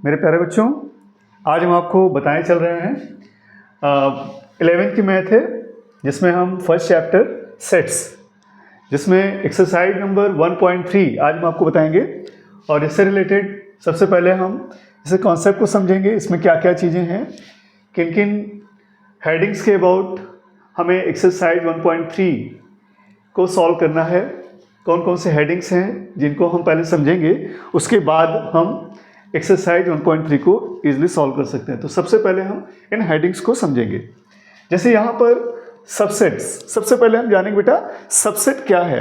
मेरे प्यारे बच्चों, आज हम आपको बताने चल रहे हैं 11th की मैथ है, जिसमें हम फर्स्ट चैप्टर सेट्स, जिसमें एक्सरसाइज नंबर 1.3 आज हम आपको बताएंगे। और इससे रिलेटेड सबसे पहले हम इसे कॉन्सेप्ट को समझेंगे, इसमें क्या क्या चीज़ें हैं, किन किन हेडिंग्स के अबाउट हमें एक्सरसाइज 1.3 को सॉल्व करना है, कौन कौन से हेडिंग्स हैं जिनको हम पहले समझेंगे, उसके बाद हम एक्सरसाइज 1.3 को इजीली सॉल्व कर सकते हैं। तो सबसे पहले हम इन हेडिंग्स को समझेंगे। जैसे यहाँ पर सबसेट्स, सबसे पहले हम जानेंगे बेटा सबसेट क्या है,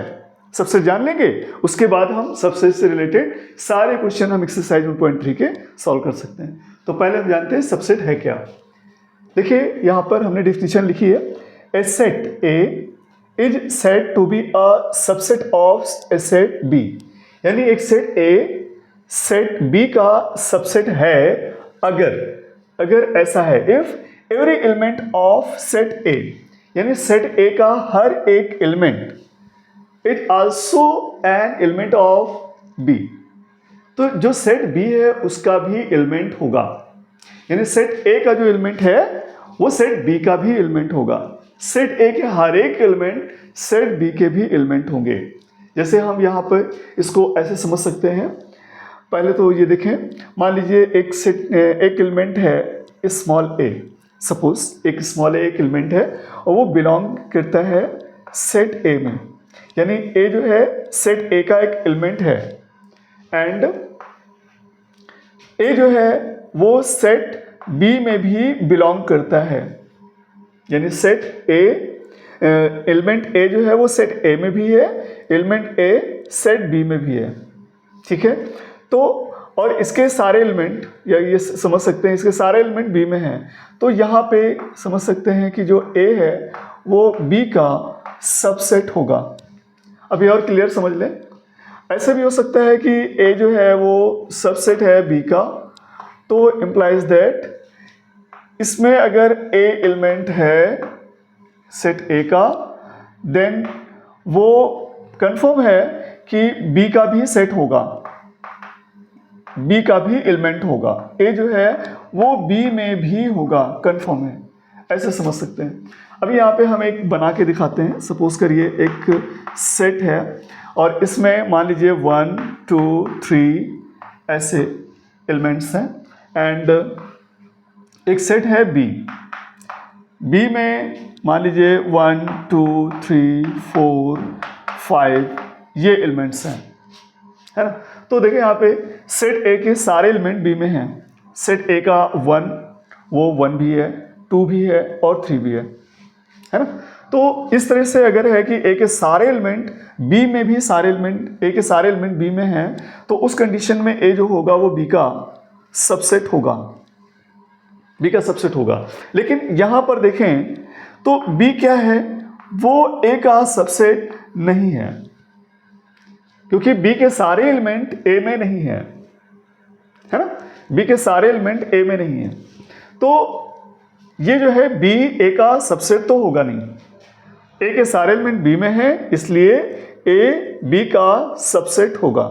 सबसेट जान लेंगे, उसके बाद हम सबसेट से रिलेटेड सारे क्वेश्चन हम एक्सरसाइज 1.3 के सॉल्व कर सकते हैं। तो पहले हम जानते हैं सबसेट है क्या। देखिए यहाँ पर हमने डिफिनीशन लिखी है, a set A is said to be a subset of a set B. यानी एक सेट ए सेट बी का सबसेट है अगर ऐसा है, if every element of set A, यानी सेट ए का हर एक element is also an element of B. तो जो सेट बी है उसका भी एलिमेंट होगा, यानी सेट ए का जो एलिमेंट है वो सेट बी का भी एलिमेंट होगा। सेट ए के हर एक एलिमेंट सेट बी के भी एलिमेंट होंगे। जैसे हम यहाँ पर इसको ऐसे समझ सकते हैं, पहले तो ये देखें, मान लीजिए एक एलिमेंट है स्मॉल ए, सपोज एक स्मॉल ए एक एलिमेंट है और वो बिलोंग करता है सेट ए में, यानी ए जो है सेट ए का एक एलिमेंट है एंड ए जो है वो सेट बी में भी बिलोंग करता है, यानी सेट ए एलिमेंट ए जो है वो सेट ए में भी है, एलिमेंट ए सेट बी में भी है। ठीक है, तो और इसके सारे एलिमेंट, या ये समझ सकते हैं इसके सारे एलिमेंट बी में हैं, तो यहाँ पे समझ सकते हैं कि जो ए है वो बी का सबसेट होगा। अभी और क्लियर समझ लें, ऐसे भी हो सकता है कि ए जो है वो सबसेट है बी का, तो इम्प्लाइज दैट इसमें अगर ए एलिमेंट है सेट ए का, देन वो कंफर्म है कि बी का भी सेट होगा, बी का भी एलिमेंट होगा, ए जो है वो बी में भी होगा, कंफर्म है, ऐसे समझ सकते हैं। अभी यहाँ पे हम एक बना के दिखाते हैं। सपोज करिए एक सेट है और इसमें मान लीजिए 1 2 3 ऐसे एलिमेंट्स हैं एंड एक सेट है बी में मान लीजिए 1 2 3 4 5 ये एलिमेंट्स हैं, है ना। तो देखिए यहाँ पे सेट ए के सारे एलिमेंट बी में हैं। सेट ए का 1 वो 1 भी है, 2 भी है और 3 भी है ना। तो इस तरह से अगर है कि ए के सारे एलिमेंट बी में भी सारे एलिमेंट, ए के सारे एलिमेंट बी में हैं, तो उस कंडीशन में ए जो होगा वो बी का सबसेट होगा, बी का सबसेट होगा। लेकिन यहां पर देखें तो बी क्या है, वो ए का सबसेट नहीं है, क्योंकि बी के सारे एलिमेंट ए में नहीं है ना, बी के सारे एलिमेंट ए में नहीं है। तो ये जो है बी ए का सबसेट तो होगा नहीं, ए के सारे एलिमेंट बी में है, इसलिए ए बी का सबसेट होगा।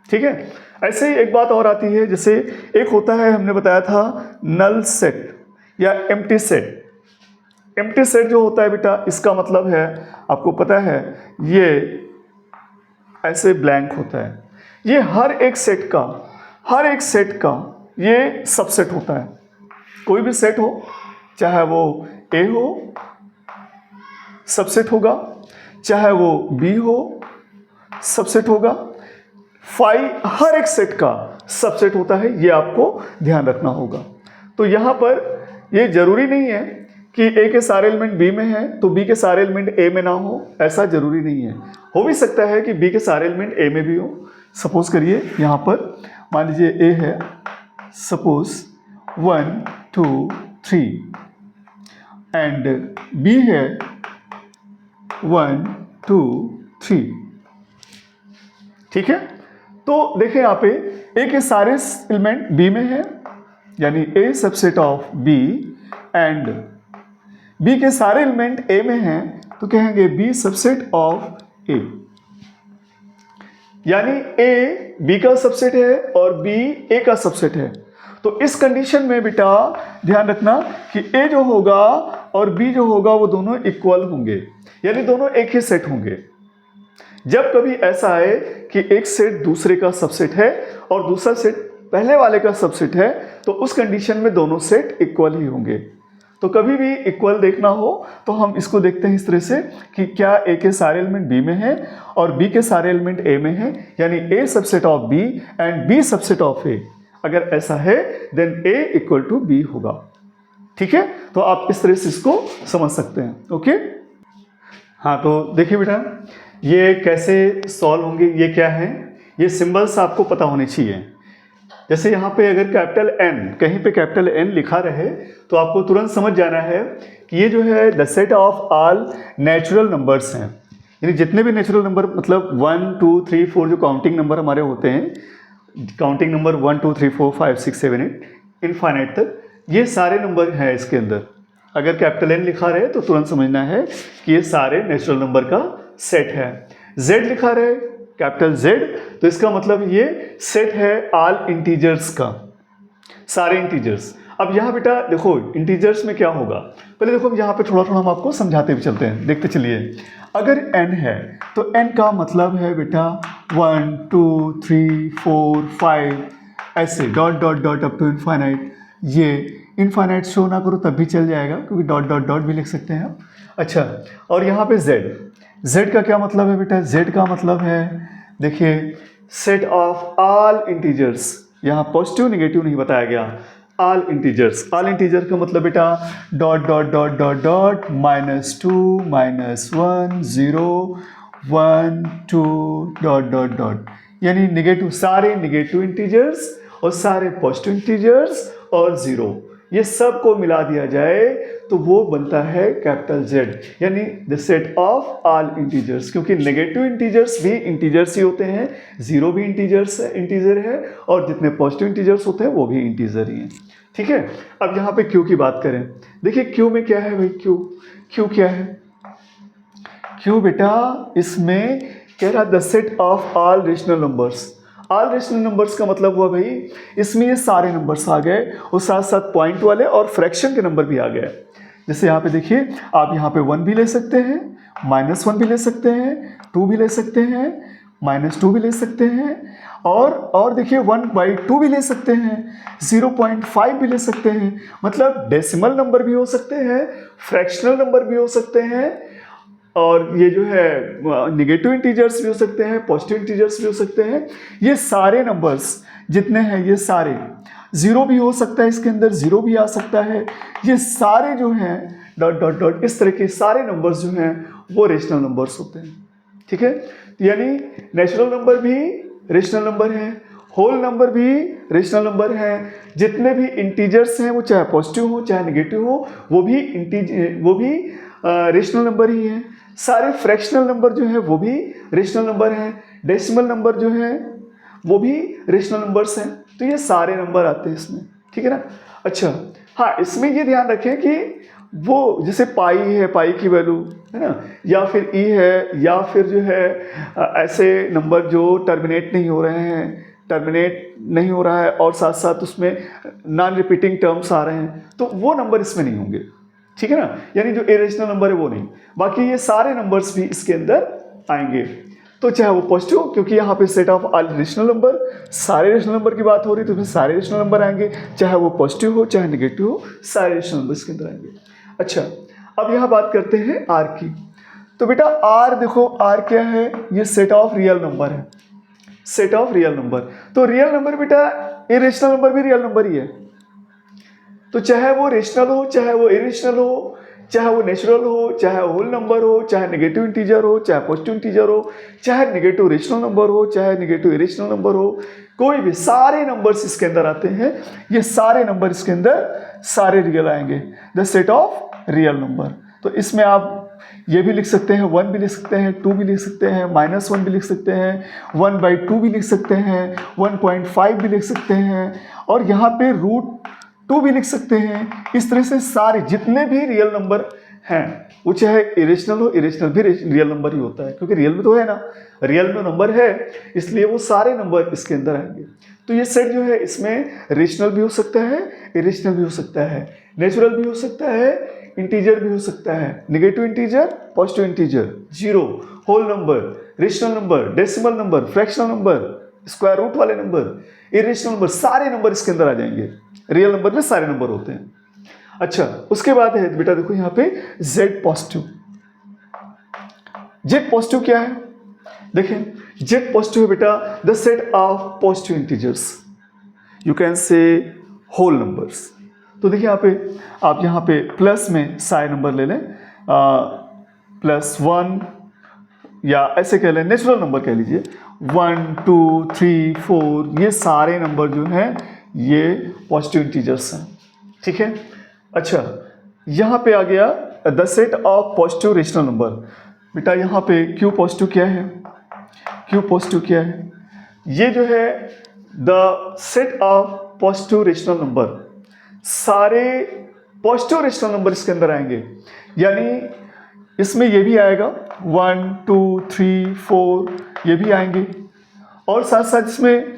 ठीक है, ऐसे ही एक बात और आती है, जैसे एक होता है, हमने बताया था नल सेट या एम्प्टी सेट। एम्प्टी सेट जो होता है बेटा, इसका मतलब है, आपको पता है, ये ऐसे ब्लैंक होता है। ये हर एक सेट का ये सबसेट होता है। कोई भी सेट हो, चाहे वो ए हो सबसेट होगा, चाहे वो बी हो सबसेट होगा, हर एक सेट का सबसेट होता है, ये आपको ध्यान रखना होगा। तो यहाँ पर ये जरूरी नहीं है कि ए के सारे एलिमेंट बी में है तो बी के सारे एलिमेंट ए में ना हो, ऐसा जरूरी नहीं है। हो भी सकता है कि बी के सारे एलिमेंट ए में भी हो। सपोज करिए यहाँ पर मान लीजिए ए है, सपोज 1 2 3 एंड बी है 1 2 3। ठीक है, तो देखें यहाँ पे ए के सारे एलिमेंट बी में है, यानी A subset of B, and B के सारे एलिमेंट ए में हैं, तो कहेंगे बी सबसेट ऑफ ए। यानी ए बी का सबसेट है और बी ए का सबसेट है। तो इस कंडीशन में बेटा ध्यान रखना कि ए जो होगा और बी जो होगा वो दोनों इक्वल होंगे, यानी दोनों एक ही सेट होंगे। जब कभी ऐसा है कि एक सेट दूसरे का सबसेट है और दूसरा सेट पहले वाले का सबसेट है, तो उस कंडीशन में दोनों सेट इक्वल ही होंगे। तो कभी भी इक्वल देखना हो तो हम इसको देखते हैं इस तरह से कि क्या ए के सारे एलिमेंट बी में हैं और बी के सारे एलिमेंट ए में हैं, यानी A subset of B and B subset of A. अगर ऐसा है then A equal to B होगा। ठीक है, तो आप इस तरह से इसको समझ सकते हैं। ओके, हाँ तो देखिए बेटा ये कैसे सॉल्व होंगे, ये क्या है, ये सिंबल्स आपको पता होने चाहिए। जैसे यहाँ पे अगर कैपिटल एन, कहीं पे कैपिटल एन लिखा रहे तो आपको तुरंत समझ जाना है कि ये जो है the set of all natural numbers हैं, यानी जितने भी नेचुरल नंबर मतलब 1 2 3 4 जो काउंटिंग नंबर हमारे होते हैं, काउंटिंग नंबर 1 2 3 4 5 6 7 8 इनफाइनाइट तक, ये सारे नंबर हैं इसके अंदर। अगर कैपिटल एन लिखा रहे तो तुरंत समझना है कि ये सारे नेचुरल नंबर का सेट है। जेड लिखा रहे कैपिटल जेड, तो इसका मतलब ये सेट है ऑल इंटीजर्स का, सारे इंटीजर्स। अब यहाँ बेटा देखो इंटीजर्स में क्या होगा, पहले देखो यहाँ पे थोड़ा थोड़ा हम आपको समझाते हुए चलते हैं, देखते चलिए। अगर n है तो n का मतलब है बेटा 1 2 3 4 5 ऐसे dot dot dot up to infinite. ये इनफाइनाइट शो ना करो तब भी चल जाएगा क्योंकि डॉट डॉट डॉट भी लिख सकते हैं आप। अच्छा, और यहाँ पे z का क्या मतलब है बेटा, z का मतलब है देखिए सेट ऑफ ऑल इंटीजर्स, यहाँ पॉजिटिव नेगेटिव नहीं बताया गया, ऑल इंटीजर्स। ऑल इंटीजर का मतलब बेटा dot dot dot dot dot -2 -1 0 1 2 dot dot dot, यानी नेगेटिव, सारे नेगेटिव इंटीजर्स और सारे पॉजिटिव इंटीजर्स और 0, ये सब को मिला दिया जाए तो वो बनता है कैपिटल Z, यानी the set of all integers. क्योंकि नेगेटिव इंटीजर्स भी इंटीजर्स ही होते हैं, 0 भी इंटीजर है और जितने पॉजिटिव इंटीजर्स होते हैं वो भी इंटीजर ही हैं। ठीक है, अब यहाँ पे Q की बात करें, देखिए Q में क्या है भाई, Q क्या है, Q बेटा इसमें कह रहा the set of all rational numbers. All rational numbers का मतलब हुआ भाई इसमें ये सारे नंबर्स आ गए और साथ साथ पॉइंट वाले और फ्रैक्शन के नंबर भी आ गए। जैसे यहाँ पे देखिए आप यहाँ पे 1 भी ले सकते हैं, -1 भी ले सकते हैं, 2 भी ले सकते हैं, -2 भी ले सकते हैं, और देखिए 1/2 भी ले सकते हैं, 0.5 भी ले सकते हैं। मतलब डेसिमल नंबर भी हो सकते हैं, फ्रैक्शनल नंबर भी हो सकते हैं, और ये जो है नेगेटिव इंटीजर्स भी हो सकते हैं, पॉजिटिव इंटीजर्स भी हो सकते हैं। ये सारे नंबर्स जितने हैं ये सारे, 0 भी हो सकता है इसके अंदर, 0 भी आ सकता है, ये सारे जो हैं डॉट डॉट डॉट इस तरह के सारे नंबर्स जो हैं वो रेशनल नंबर्स होते हैं। ठीक है, यानी नेचुरल नंबर भी रेशनल नंबर हैं, होल नंबर भी रेशनल नंबर हैं, जितने भी इंटीजर्स हैं वो चाहे पॉजिटिव हो चाहे नेगेटिव हो वो भी रेशनल नंबर ही हैं। सारे फ्रैक्शनल नंबर जो है वो भी रेशनल नंबर हैं, डेसिमल नंबर जो है वो भी रेशनल नंबर्स हैं। तो ये सारे नंबर आते हैं इसमें। ठीक है ना। अच्छा हाँ, इसमें ये ध्यान रखें कि वो जैसे पाई है, पाई की वैल्यू है ना, या फिर ई है, या फिर जो है ऐसे नंबर जो टर्मिनेट नहीं हो रहे हैं, टर्मिनेट नहीं हो रहा है और साथ साथ उसमें नॉन रिपीटिंग टर्म्स आ रहे हैं, तो वो नंबर इसमें नहीं होंगे। ठीक है ना, यानी जो इरेशनल नंबर है वो नहीं, बाकी ये सारे नंबर्स भी इसके अंदर आएंगे। तो चाहे वो पॉजिटिव, क्योंकि यहाँ पे set of all rational number, सारे रेशनल नंबर की बात हो रही है तो फिर सारे रेशनल नंबर आएंगे, चाहे वो पॉजिटिव हो चाहे नेगेटिव हो, सारे रेशनल नंबर इसके अंदर आएंगे। अच्छा, अब यहाँ बात करते हैं आर की। तो बेटा आर देखो, आर क्या है, ये सेट ऑफ रियल नंबर है, सेट ऑफ रियल नंबर। तो रियल नंबर बेटा इरेशनल नंबर भी रियल नंबर ही है, तो चाहे वो रेशनल हो चाहे वो इरेशनल हो, चाहे वो नेचुरल हो चाहे होल नंबर हो, चाहे नेगेटिव इंटीजर हो चाहे पॉजिटिव इंटीजर हो, चाहे नेगेटिव रेशनल नंबर हो चाहे नेगेटिव इरेशनल नंबर हो, कोई भी सारे नंबर्स इसके अंदर आते हैं। ये सारे नंबर इसके अंदर सारे रियल आएंगे, the set of real number. तो इसमें आप ये भी लिख सकते हैं, 1 भी लिख सकते हैं, 2 भी लिख सकते हैं, -1 भी लिख सकते हैं, 1/2 भी लिख सकते हैं, 1.5 भी लिख सकते हैं, और यहाँ पे √2 भी लिख सकते हैं। इस तरह से सारे जितने भी रियल नंबर हैं, वो चाहे इरेशनल हो, इरेशनल भी रियल नंबर ही होता है, क्योंकि रियल में तो है ना, रियल में नंबर है, इसलिए वो सारे नंबर इसके अंदर आएंगे। तो ये सेट जो है इसमें रेशनल भी हो सकता है, इरेशनल भी हो सकता है, नेचुरल भी हो सकता है, इंटीजर भी हो सकता है, negative integer, positive integer, zero, whole number, rational number, decimal number, fractional number, square root वाले नंबर, इरेशनल नंबर, सारे नंबर इसके अंदर आ जाएंगे। रियल नंबर में सारे नंबर होते हैं। अच्छा, उसके बाद है बेटा देखो यहाँ पे जेड पॉजिटिव। जेड पॉजिटिव क्या है? देखें, जेड पॉजिटिव है बेटा the set of positive integers, you can say whole numbers. तो देखिए आप यहाँ पे प्लस में सारे नंबर ले लें, +1 या ऐसे कह लें, नेचुरल नंबर कह लीजिए, 1 2 3 4, ये सारे नंबर जो हैं ये पॉजिटिव इंटीजर्स हैं। ठीक है। अच्छा, यहाँ पे आ गया the set of positive rational number. बेटा यहाँ पे क्यू पॉजिटिव क्या है? क्यू पॉजिटिव क्या है? ये जो है the set of positive rational number, सारे पॉजिटिव रेशनल नंबर इसके अंदर आएंगे, यानी इसमें ये भी आएगा 1 2 3 4, ये भी आएंगे, और साथ साथ इसमें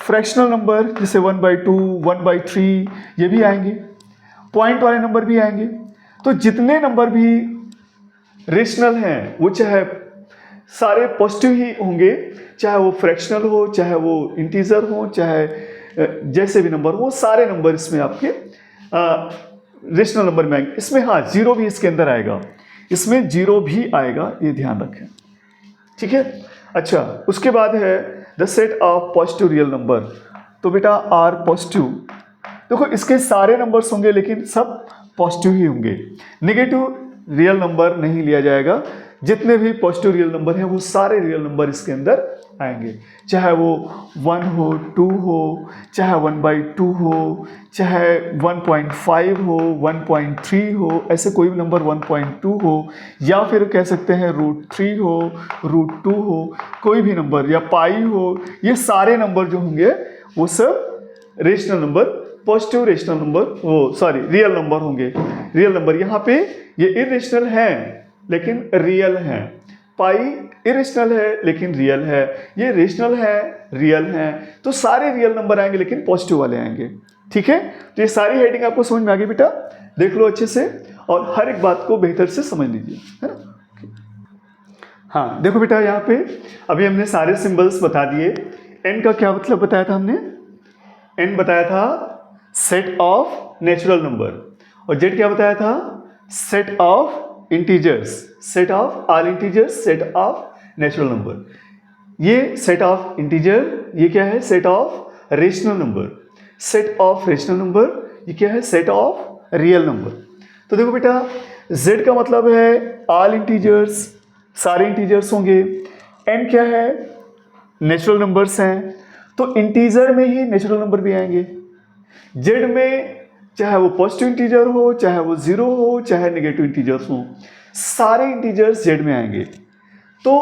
फ्रैक्शनल नंबर जैसे 1/2 1/3 ये भी आएंगे, पॉइंट वाले नंबर भी आएंगे। तो जितने नंबर भी रेशनल हैं वो चाहे सारे पॉजिटिव ही होंगे, चाहे वो फ्रैक्शनल हो, चाहे वो इंटीजर हो, चाहे जैसे भी नंबर हो, सारे नंबर इसमें आपके रेशनल नंबर में आएंगे। इसमें हाँ जीरो भी इसके अंदर आएगा, इसमें जीरो भी आएगा, ये ध्यान रखें। ठीक है। अच्छा, उसके बाद है the set of positive real number. तो बेटा आर पॉजिटिव, देखो इसके सारे नंबर्स होंगे लेकिन सब पॉजिटिव ही होंगे, नेगेटिव रियल नंबर नहीं लिया जाएगा। जितने भी पॉजिटिव रियल नंबर हैं वो सारे रियल नंबर इसके अंदर आएंगे, चाहे वो 1 हो, 2 हो, चाहे 1/2 हो, चाहे 1.5 हो, 1.3 हो, ऐसे कोई भी नंबर 1.2 हो, या फिर कह सकते हैं √3 हो, √2 हो, कोई भी नंबर, या पाई हो, ये सारे नंबर जो होंगे वो सब rational number, positive rational number, real number होंगे। रियल नंबर यहाँ पे ये इरेशनल हैं लेकिन रियल हैं, पाई इरेशनल है लेकिन रियल है, ये रेशनल है रियल हैं, तो सारे रियल नंबर आएंगे लेकिन पॉजिटिव वाले आएंगे। ठीक है। तो ये सारी हेडिंग आपको समझ में आ गई बेटा, देख लो अच्छे से और हर एक बात को बेहतर से समझ लीजिए, है ना। हाँ देखो बेटा, यहाँ पे अभी हमने सारे सिंबल्स बता दिए। एन का क्या मतलब बताया था हमने? एन बताया था सेट ऑफ नेचुरल नंबर, और जेड क्या बताया था? Set of integers, set of all integers, set of natural number. ये सेट ऑफ इंटीजर, ये क्या है? Set of rational number. Set of rational number ये क्या है? Set of real number. तो देखो बेटा, z का मतलब है ऑल इंटीजर्स, सारे इंटीजर्स होंगे। n क्या है? नेचुरल नंबर्स हैं, तो इंटीजर में ही नेचुरल नंबर भी आएंगे। z में चाहे वो पॉजिटिव इंटीजर हो, चाहे वो जीरो हो, चाहे नेगेटिव इंटीजर्स हो, सारे इंटीजर्स जेड में आएंगे। तो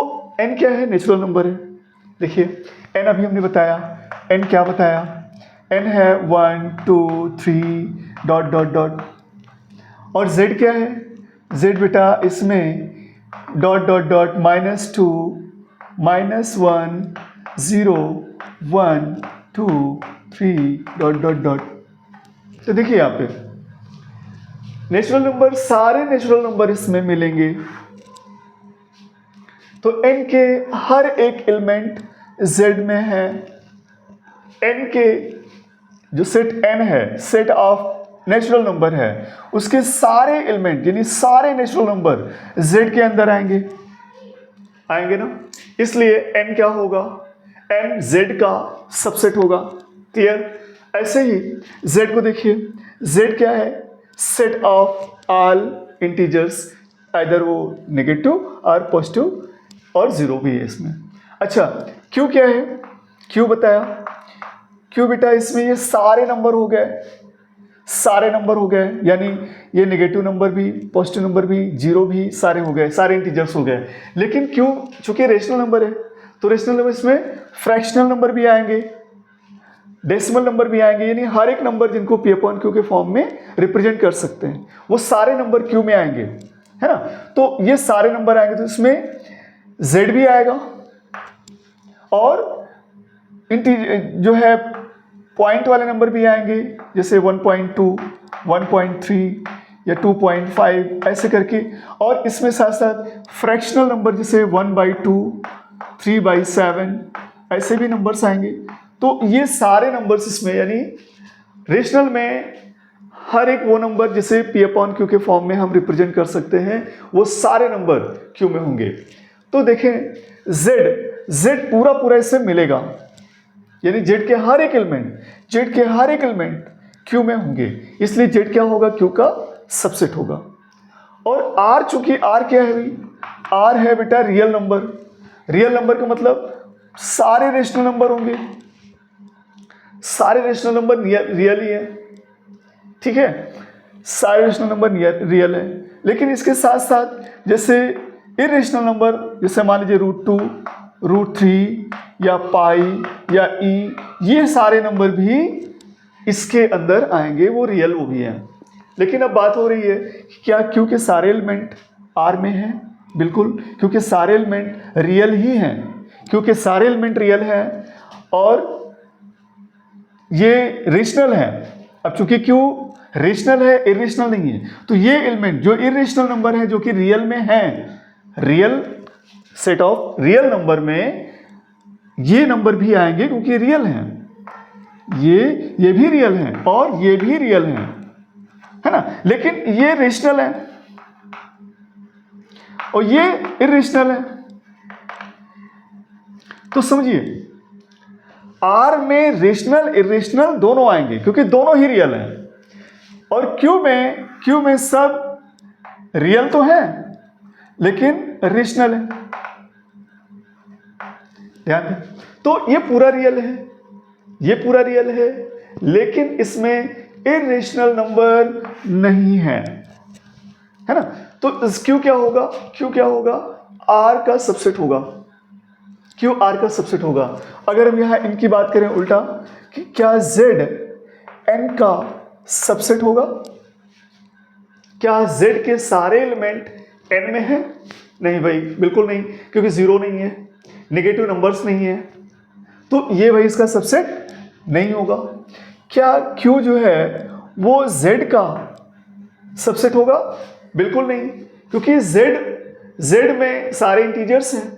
n क्या है? नेचुरल नंबर है। देखिए n अभी हमने बताया, n क्या बताया? n है 1 2 3 डॉट डॉट डॉट, और z क्या है? z बेटा इसमें dot dot dot -2 -1 0 1 2 3 dot dot dot. तो देखिए यहाँ पे नेचुरल नंबर, सारे नेचुरल नंबर इसमें मिलेंगे। तो n के हर एक एलिमेंट z में है। n के जो सेट n है, सेट ऑफ नेचुरल नंबर है, उसके सारे एलिमेंट यानी सारे नेचुरल नंबर z के अंदर आएंगे ना, इसलिए n क्या होगा? n z का सबसेट होगा। क्लियर? ऐसे ही z को देखिए, z क्या है? Set of all integers, either वो नेगेटिव और पॉजिटिव और जीरो भी है इसमें। अच्छा, q क्या है? q बताया, q बेटा इसमें ये सारे नंबर हो गए, सारे नंबर हो गए, यानी ये नेगेटिव नंबर भी, पॉजिटिव नंबर भी, जीरो भी, सारे हो गए, सारे इंटीजर्स हो गए। लेकिन q चूंकि रेशनल नंबर है, तो रेशनल नंबर इसमें फ्रैक्शनल नंबर भी आएंगे, डेसिमल नंबर भी आएंगे, यानी हर एक नंबर जिनको p/q के फॉर्म में रिप्रेजेंट कर सकते हैं वो सारे नंबर q में आएंगे, है ना। तो ये सारे नंबर आएंगे, तो इसमें z भी आएगा और जो है पॉइंट वाले नंबर भी आएंगे, जैसे 1.2, 1.3 या 2.5 ऐसे करके, और इसमें साथ साथ फ्रैक्शनल नंबर जैसे 1/2, 3/7 ऐसे भी नंबर्स आएंगे। तो ये सारे नंबर्स इसमें, यानी रेशनल में हर एक वो नंबर जिसे P/Q के फॉर्म में हम रिप्रेजेंट कर सकते हैं, वो सारे नंबर Q में होंगे। तो देखें Z पूरा इससे मिलेगा, यानी Z के हर एक एलिमेंट Q में होंगे, इसलिए Z क्या होगा, Q का सबसेट होगा। और R, चूंकि R क्या है भाई, R है बेटा रियल नंबर का मतलब सारे रेशनल नंबर होंगे, सारे रेशनल नंबर रियल ही है, ठीक है, सारे रेशनल नंबर रियल है। लेकिन इसके साथ साथ जैसे इरेशनल नंबर, जैसे मान लीजिए √2, √3 या पाई या ई, ये सारे नंबर भी इसके अंदर आएंगे, वो रियल वो भी हैं। लेकिन अब बात हो रही है कि क्या Q के सारे एलिमेंट R में हैं? बिल्कुल, क्योंकि सारे एलिमेंट रियल ही हैं, क्योंकि सारे एलिमेंट रियल हैं और ये रेशनल है। अब चूंकि Q रेशनल है, इरेशनल नहीं है, तो ये एलिमेंट जो इरेशनल नंबर है, जो कि रियल में है, real set of real number में ये नंबर भी आएंगे, क्योंकि रियल हैं, ये भी रियल हैं और ये भी रियल हैं, है ना। लेकिन ये रेशनल है और ये इरेशनल है। तो समझिए R में रेशनल इरेशनल दोनोआएंगे, क्योंकि दोनों ही रियल हैं। और Q में सब रियल तो है लेकिन रेशनल है, ध्यान दें। तो ये पूरा रियल है, लेकिन इसमें इरेशनल नंबर नहीं है ना। तो Q क्या होगा, R का सबसेट होगा, Q R का सबसेट होगा। अगर हम यहां इनकी बात करें उल्टा, कि क्या Z N का सबसेट होगा? क्या Z के सारे एलिमेंट N में है? नहीं भाई, बिल्कुल नहीं, क्योंकि जीरो नहीं है, नेगेटिव नंबर्स नहीं है, तो ये भाई इसका सबसेट नहीं होगा। क्या Q जो है वो Z का सबसेट होगा? बिल्कुल नहीं, क्योंकि Z में सारे इंटीजर्स हैं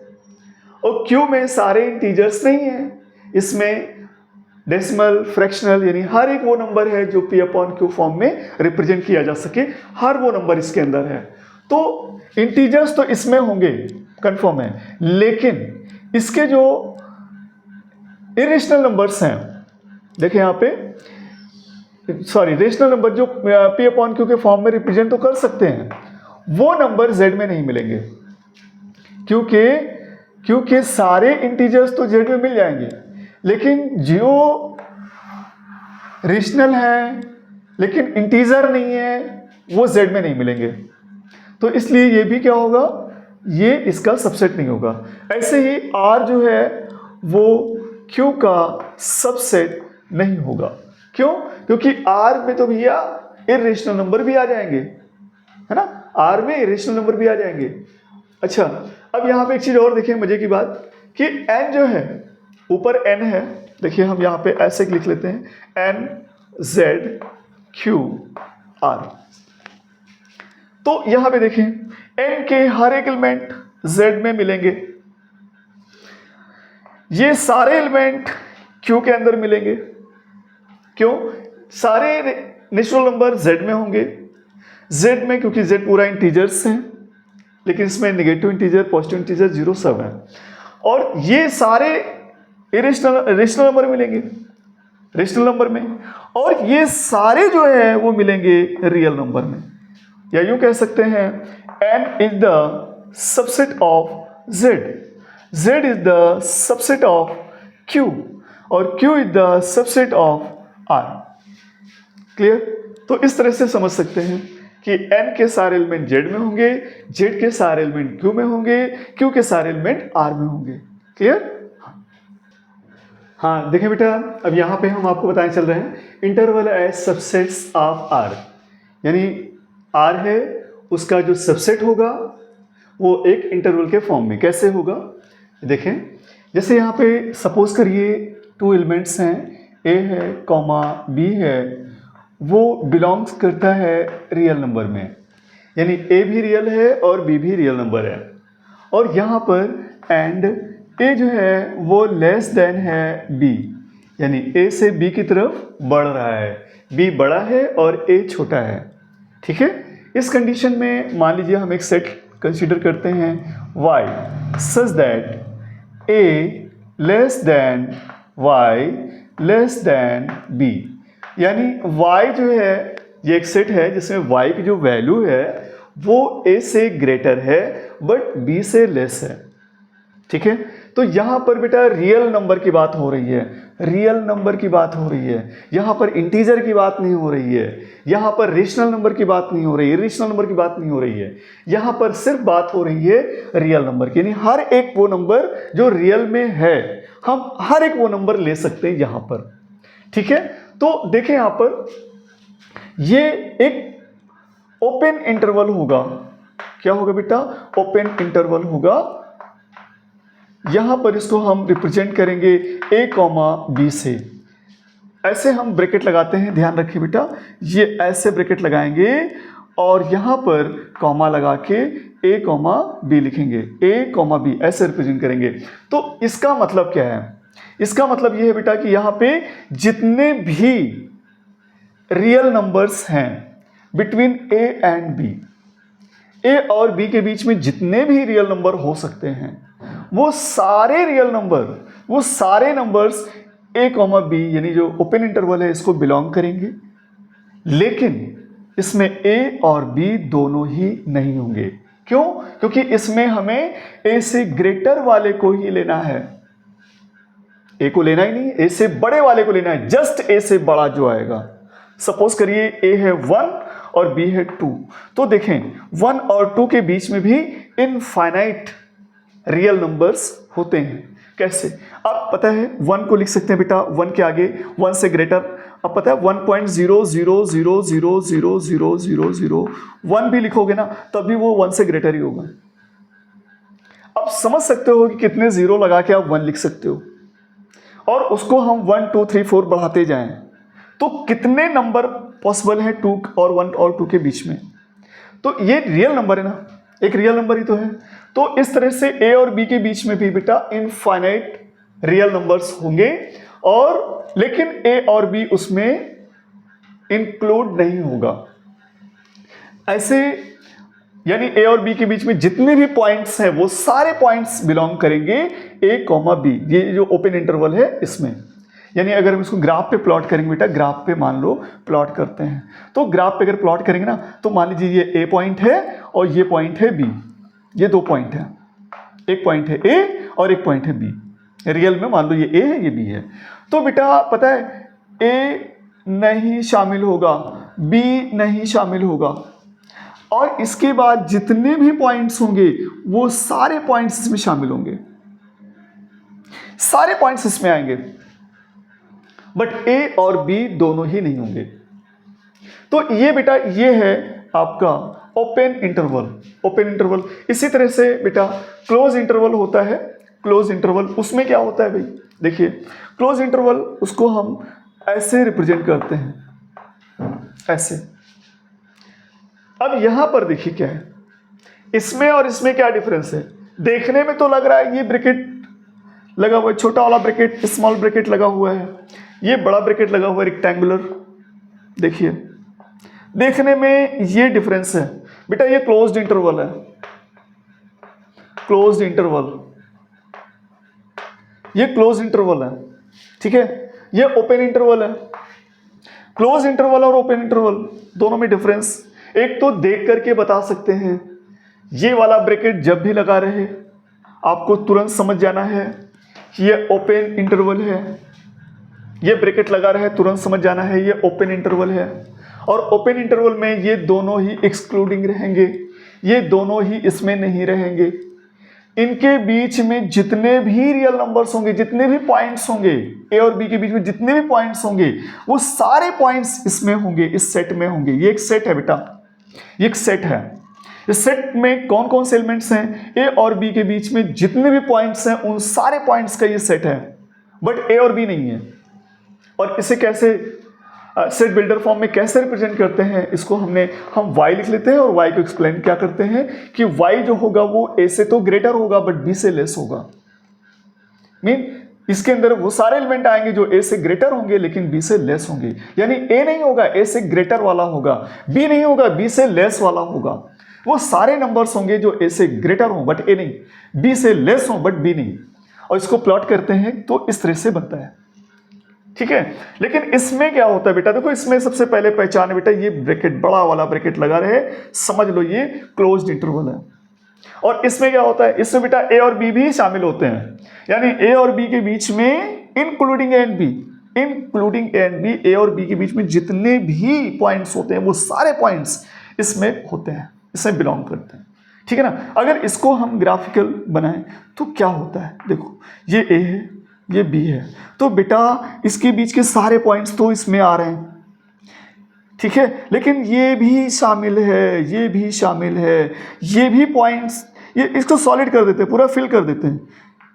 और Q में सारे इंटीजर्स नहीं हैं। इसमें डेसिमल, फ्रैक्शनल, यानी हर एक वो नंबर है जो P/Q फॉर्म में रिप्रेजेंट किया जा सके, हर वो नंबर इसके अंदर है। तो इंटीजर्स तो इसमें होंगे, कंफर्म है, लेकिन इसके जो इरेशनल नंबर्स हैं, देखिए यहाँ पे, रेशनल नंबर जो P/Q के फॉर्म में रिप्रेजेंट तो कर सकते हैं, वो नंबर Z में नहीं मिलेंगे, क्योंकि सारे इंटीजर्स तो Z में मिल जाएंगे, लेकिन जो रेशनल है लेकिन इंटीजर नहीं है, वो Z में नहीं मिलेंगे। तो इसलिए ये भी क्या होगा, ये इसका सबसेट नहीं होगा। ऐसे ही R जो है वो Q का सबसेट नहीं होगा। क्यों? क्योंकि R में तो भैया इरेशनल नंबर भी आ जाएंगे, है ना, R में इरेशनल नंबर भी आ जाएंगे। अच्छा, अब यहाँ पे एक चीज और देखिए, मजे की बात, कि N जो है, ऊपर N है, देखिए हम यहाँ पे ऐसे लिख लेते हैं, N Z Q R। तो यहाँ पे देखें N के हर एक एलिमेंट Z में मिलेंगे, ये सारे एलिमेंट Q के अंदर मिलेंगे। क्यों? सारे नेचुरल नंबर Z में होंगे, Z में, क्योंकि Z पूरा इंटीजर्स है, लेकिन इसमें negative integer, positive integer, zero सब है। और ये सारे रेशनल नंबर मिलेंगे रेशनल नंबर में, और ये सारे जो है वो मिलेंगे रियल नंबर में। या यूं कह सकते हैं, N is the subset of Z is the subset of Q और Q is the subset of R। Clear? तो इस तरह से समझ सकते हैं कि N के सारे एलिमेंट Z में होंगे, Z के सारे एलिमेंट Q में होंगे, Q के सारे एलिमेंट R में होंगे। क्लियर? हाँ, देखें बेटा, अब यहाँ पे हम आपको बताने चल रहे हैं interval as subsets of R, यानी R है, उसका जो सबसेट होगा वो एक इंटरवल के फॉर्म में कैसे होगा। देखें, जैसे यहाँ पे सपोज करिए 2 एलिमेंट्स हैं, ए है कॉमा बी है, वो बिलोंग्स करता है रियल नंबर में, यानी ए भी रियल है और बी भी रियल नंबर है। और यहाँ पर एंड ए जो है वो लेस देन है बी, यानी ए से बी की तरफ बढ़ रहा है, बी बड़ा है और ए छोटा है। ठीक है, इस कंडीशन में मान लीजिए हम एक सेट कंसीडर करते हैं y such that a less than y less than b, यानी y जो है ये एक सेट है जिसमें y की जो वैल्यू है वो a से ग्रेटर है बट b से लेस है। ठीक है, तो यहाँ पर बेटा रियल नंबर की बात हो रही है, रियल नंबर की बात हो रही है, यहाँ पर इंटीजर की बात नहीं हो रही है, यहाँ पर रेशनल नंबर की बात नहीं हो रही है, रेशनल नंबर की बात नहीं हो रही है, यहाँ पर सिर्फ बात हो रही है रियल नंबर की। यानी हर एक वो नंबर जो रियल में है, हम हर एक वो नंबर ले सकते हैं यहाँ पर। ठीक है, तो देखें यहाँ पर ये एक ओपन इंटरवल होगा। क्या होगा बेटा? ओपन इंटरवल होगा। यहां पर इसको हम रिप्रेजेंट करेंगे a कॉमा बी से। ऐसे हम ब्रैकेट लगाते हैं, ध्यान रखिए बेटा, ये ऐसे ब्रैकेट लगाएंगे और यहां पर कॉमा लगा के a कॉमा बी लिखेंगे, a कॉमा बी ऐसे रिप्रेजेंट करेंगे। तो इसका मतलब क्या है? इसका मतलब ये है बेटा कि यहां पे जितने भी रियल नंबर्स हैं between a and b, a और b के बीच में जितने भी रियल नंबर हो सकते हैं वो सारे रियल नंबर, वो सारे नंबर्स a कॉमा बी यानी जो ओपन इंटरवल है इसको बिलोंग करेंगे। लेकिन इसमें a और b दोनों ही नहीं होंगे। क्यों? क्योंकि इसमें हमें a से ग्रेटर वाले को ही लेना है, a को लेना ही नहीं, a से बड़े वाले को लेना है, जस्ट a से बड़ा जो आएगा। सपोज करिए a है 1 और b है 2, तो देखें 1 और 2 के बीच में भी इनफाइनाइट रियल नंबर्स होते हैं। कैसे? अब पता है 1 को लिख सकते हैं बेटा 1 के आगे 1 से ग्रेटर, अब पता है 1.0000000001 भी लिखोगे ना तब भी वो 1 से ग्रेटर ही होगा। अब समझ सकते हो कि कितने जीरो लगा के आप 1 लिख सकते हो, और उसको हम 1 2 3 4 बढ़ाते जाएं तो कितने नंबर पॉसिबल है 2 और 1 और 2 के बीच में। तो ये रियल नंबर है ना, एक रियल नंबर ही तो है। तो इस तरह से a और b के बीच में भी बेटा इनफाइनाइट रियल नंबर्स होंगे, और लेकिन a और b उसमें इंक्लूड नहीं होगा। ऐसे यानी a और b के बीच में जितने भी पॉइंट्स हैं वो सारे पॉइंट्स बिलोंग करेंगे a कॉमा b, ये जो ओपन इंटरवल है इसमें। यानी अगर हम इसको ग्राफ पे प्लॉट करेंगे बेटा, ग्राफ पे मान लो प्लॉट करते हैं, तो ग्राफ पे अगर प्लॉट करेंगे ना तो मान लीजिए ये a पॉइंट है और ये पॉइंट है b, ये 2 पॉइंट है, एक पॉइंट है a और एक पॉइंट है b। रियल में मान लो ये a है ये b है, तो बेटा पता है a नहीं शामिल होगा, b नहीं शामिल होगा, और इसके बाद जितने भी पॉइंट्स होंगे वो सारे पॉइंट्स इसमें शामिल होंगे, सारे पॉइंट्स इसमें आएंगे, बट a और b दोनों ही नहीं होंगे। तो ये बेटा ये है आपका ओपन इंटरवल। ओपन इंटरवल इसी तरह से बेटा क्लोज इंटरवल होता है। क्लोज इंटरवल उसमें क्या होता है भाई? देखिए क्लोज इंटरवल उसको हम ऐसे रिप्रेजेंट करते हैं, ऐसे। अब यहां पर देखिए क्या है, इसमें और इसमें क्या डिफरेंस है? देखने में तो लग रहा है ये ब्रैकेट लगा हुआ है, छोटा वाला ब्रैकेट स्मॉल ब्रैकेट लगा हुआ है, ये बड़ा ब्रैकेट लगा हुआ है रेक्टेंगुलर। देखिए देखने में ये डिफरेंस है बेटा, ये क्लोज्ड इंटरवल है, क्लोज्ड इंटरवल, ये क्लोज इंटरवल है, ठीक है, ये ओपन इंटरवल है। क्लोज इंटरवल और ओपन इंटरवल दोनों में डिफरेंस एक तो देख करके बता सकते हैं। ये वाला ब्रैकेट जब भी लगा रहे आपको तुरंत समझ जाना है कि ये ओपन इंटरवल है, ये ब्रैकेट लगा रहे तुरंत समझ जाना है ये ओपन इंटरवल है। और ओपन इंटरवल में ये दोनों ही एक्सक्लूडिंग रहेंगे, ये दोनों ही इसमें नहीं रहेंगे। इनके बीच में जितने भी रियल नंबर्स होंगे, जितने भी पॉइंट्स होंगे, ए और बी के बीच में जितने भी पॉइंट्स होंगे वो सारे पॉइंट्स इसमें होंगे, इस सेट में होंगे। ये एक सेट है बेटा, ये एक सेट है। इस सेट में कौन कौन से एलिमेंट्स हैं? ए और बी के बीच में जितने भी पॉइंट्स हैं उन सारे पॉइंट्स का ये सेट है, बट ए और बी नहीं है। और इसे कैसे सेट बिल्डर फॉर्म में कैसे रिप्रेजेंट करते हैं, इसको हम y लिख लेते हैं और y को एक्सप्लेन क्या करते हैं कि y जो होगा वो a से तो ग्रेटर होगा बट b से लेस होगा। मीन इसके अंदर वो सारे एलिमेंट आएंगे जो a से ग्रेटर होंगे लेकिन b से लेस होंगे, यानी a नहीं होगा, a से ग्रेटर वाला होगा, b नहीं होगा, b से लेस वाला होगा। वो सारे नंबर्स होंगे जो a से ग्रेटर हों बट a नहीं, b से लेस हों बट b नहीं। और इसको प्लॉट करते हैं तो इस तरह से बनता है, ठीक है। लेकिन इसमें क्या होता है बेटा, देखो इसमें सबसे पहले पहचान है बेटा, ये ब्रैकेट बड़ा वाला ब्रैकेट लगा रहे, समझ लो ये क्लोज्ड इंटरवल है। और इसमें क्या होता है, इसमें बेटा ए और बी भी शामिल होते हैं, यानी ए और बी के बीच में इंक्लूडिंग ए एंड बी, ए और बी के बीच में जितने भी पॉइंट्स होते हैं वो सारे पॉइंट्स इसमें होते हैं, इसमें बिलोंग करते हैं, ठीक है ना। अगर इसको हम ग्राफिकल बनाएं तो क्या होता है, देखो ये ए है, ये बी है, तो बेटा इसके बीच के सारे पॉइंट्स तो इसमें आ रहे हैं, ठीक है। लेकिन ये भी शामिल है, ये भी शामिल है, ये भी पॉइंट्स, ये इसको सॉलिड कर देते हैं, पूरा फिल कर देते हैं,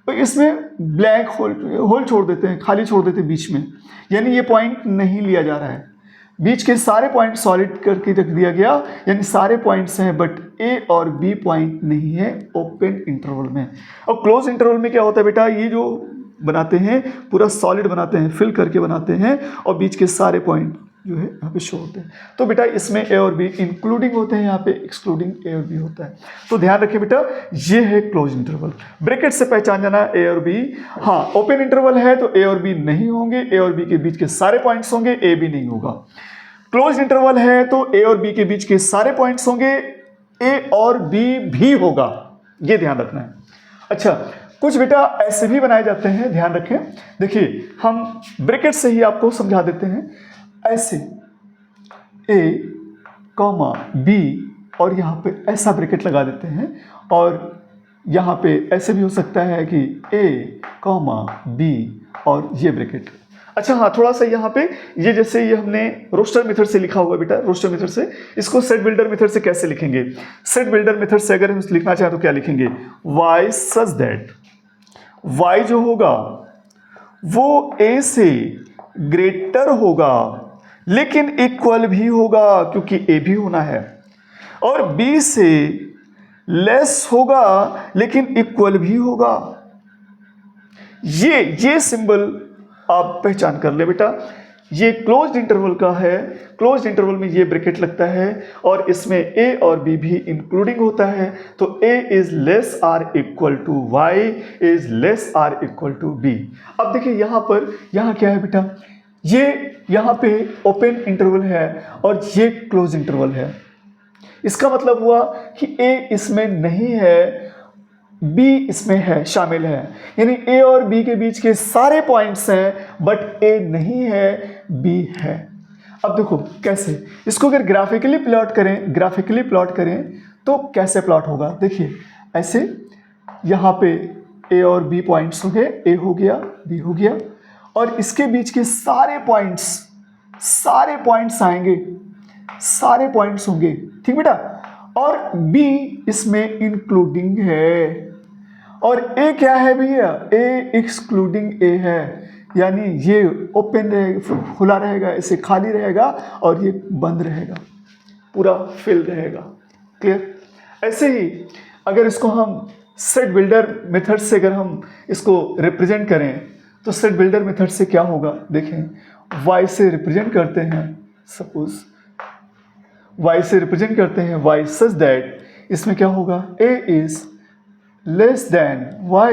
तो इसमें ब्लैक होल छोड़ देते हैं, खाली छोड़ देते हैं बीच में, यानी ये पॉइंट नहीं लिया जा रहा है। बीच के सारे पॉइंट सॉलिड करके रख दिया गया, यानी सारे पॉइंट्स हैं बट ए और बी पॉइंट नहीं है ओपन इंटरवल में। और क्लोज इंटरवल में क्या होता है बेटा, ये जो बनाते हैं पूरा सॉलिड बनाते हैं, फिल करके बनाते हैं, और बीच के सारे पॉइंट जो है यहाँ पे शो होते हैं। तो बेटा इसमें ए और बी इंक्लूडिंग होते हैं, यहाँ पे एक्सक्लूडिंग ए और बी होता है। तो ध्यान रखिए बेटा, ये है क्लोज इंटरवल। ब्रैकेट से पहचान जाना ए और बी। हाँ, ओपन इंटरवल है तो ए और बी नहीं होंगे, ए और बी के बीच के सारे पॉइंट्स होंगे, ए बी नहीं होगा। क्लोज इंटरवल है तो ए और बी के बीच के सारे पॉइंट्स होंगे, ए और बी भी होगा, ये ध्यान रखना है। अच्छा, कुछ बेटा ऐसे भी बनाए जाते हैं, ध्यान रखें। देखिए हम ब्रैकेट से ही आपको समझा देते हैं, ऐसे ए कॉमा बी और यहाँ पे ऐसा ब्रैकेट लगा देते हैं, और यहाँ पे ऐसे भी हो सकता है कि ए कॉमा बी और ये ब्रैकेट। अच्छा हाँ, थोड़ा सा यहाँ पे ये जैसे ये हमने रोस्टर मेथड से लिखा हुआ बेटा, रोस्टर मेथड से, इसको सेट बिल्डर मेथड से कैसे लिखेंगे। सेट बिल्डर मेथड से अगर हम लिखना चाहें तो क्या लिखेंगे, y सच दैट y जो होगा वो a से ग्रेटर होगा लेकिन इक्वल भी होगा क्योंकि a भी होना है, और b से लेस होगा लेकिन इक्वल भी होगा। ये सिंबल आप पहचान कर ले बेटा, ये क्लोज्ड इंटरवल का है। क्लोज्ड इंटरवल में ये ब्रैकेट लगता है और इसमें a और b भी इंक्लूडिंग होता है, तो a is less or equal to y is less or equal to b। अब देखिए यहाँ पर, यहाँ क्या है बेटा, ये यहाँ पे ओपन इंटरवल है और ये क्लोज इंटरवल है। इसका मतलब हुआ कि a इसमें नहीं है, b इसमें है, शामिल है, यानी a और b के बीच के सारे पॉइंट्स हैं बट a नहीं है, b है। अब देखो कैसे इसको अगर ग्राफिकली प्लॉट करें तो कैसे प्लॉट होगा। देखिए ऐसे यहाँ पे a और b पॉइंट्स हो गए, a हो गया, b हो गया, और इसके बीच के सारे पॉइंट्स आएंगे, सारे पॉइंट्स होंगे, ठीक बेटा। और b इसमें इंक्लूडिंग है, और a क्या है भैया, a एक्सक्लूडिंग a है, यानी ये ओपन रहेगा, खुला रहेगा, इसे खाली रहेगा, और ये बंद रहेगा, पूरा फिल रहेगा। क्लियर। ऐसे ही अगर इसको हम सेट बिल्डर मेथड से अगर हम इसको रिप्रेजेंट करें तो सेट बिल्डर मेथड से क्या होगा, देखें y से रिप्रेजेंट करते हैं, सपोज y से रिप्रेजेंट करते हैं y सच दैट, इसमें क्या होगा, a is less than y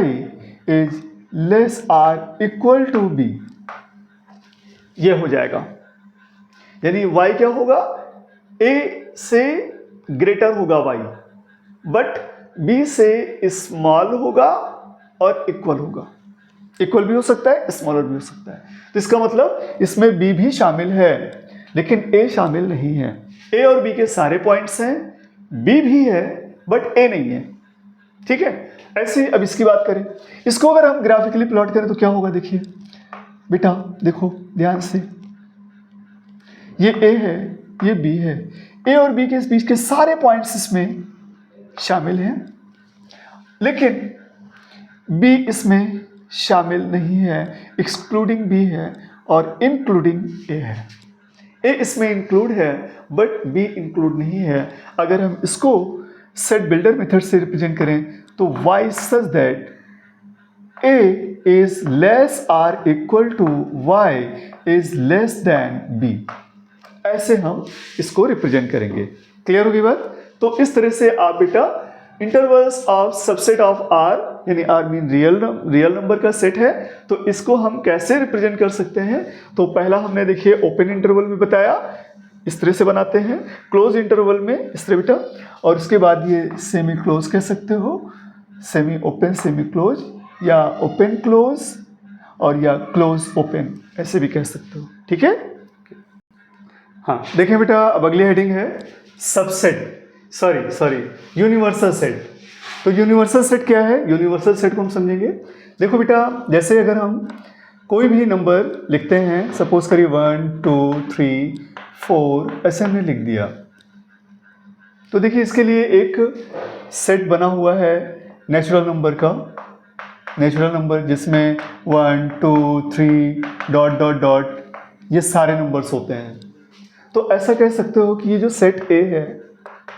is less or equal to b, ये हो जाएगा। यानी y क्या होगा, a से ग्रेटर होगा y बट b से स्मॉल होगा और इक्वल होगा। इक्वल भी हो सकता है, स्मॉलर भी हो सकता है। तो इसका मतलब इसमें b भी शामिल है लेकिन a शामिल नहीं है। a और b के सारे पॉइंट्स हैं, b भी है बट a नहीं है, ठीक है। ऐसे ही अब इसकी बात करें, इसको अगर हम ग्राफिकली प्लॉट करें तो क्या होगा, देखिए बेटा, देखो ध्यान से, ये a है, ये b है, a और b के बीच के सारे पॉइंट्स इसमें शामिल हैं, लेकिन b इसमें शामिल नहीं है, एक्सक्लूडिंग बी है और इंक्लूडिंग ए है। ए इसमें इंक्लूड है बट बी इंक्लूड नहीं है। अगर हम इसको सेट बिल्डर मेथड से रिप्रेजेंट करें तो y such that a is less or equal to y is less than b, ऐसे हम इसको रिप्रेजेंट करेंगे। क्लियर होगी बात? तो इस तरह से आप बेटा intervals of subset of r, यानी r मीन रियल नंबर का सेट है, तो इसको हम कैसे रिप्रेजेंट कर सकते हैं? तो पहला हमने देखिए ओपन इंटरवल में बताया, इस तरह से बनाते हैं, क्लोज इंटरवल में इस तरह बेटा, और उसके बाद ये सेमी क्लोज कह सकते हो, सेमी ओपन सेमी क्लोज, या ओपन क्लोज और या क्लोज ओपन, ऐसे भी कह सकते हो। ठीक है? हाँ देखें बेटा, अब अगली हेडिंग है सबसेट, सॉरी यूनिवर्सल सेट। तो यूनिवर्सल सेट क्या है? यूनिवर्सल सेट को हम समझेंगे। देखो बेटा, जैसे अगर हम कोई भी नंबर लिखते हैं, सपोज करिए 1 2 3 4, ऐसे हमने लिख दिया, तो देखिए इसके लिए एक सेट बना हुआ है नेचुरल नंबर का, नेचुरल नंबर जिसमें 1 2 3 डॉट डॉट डॉट ये सारे नंबर्स होते हैं। तो ऐसा कह सकते हो कि ये जो सेट ए है,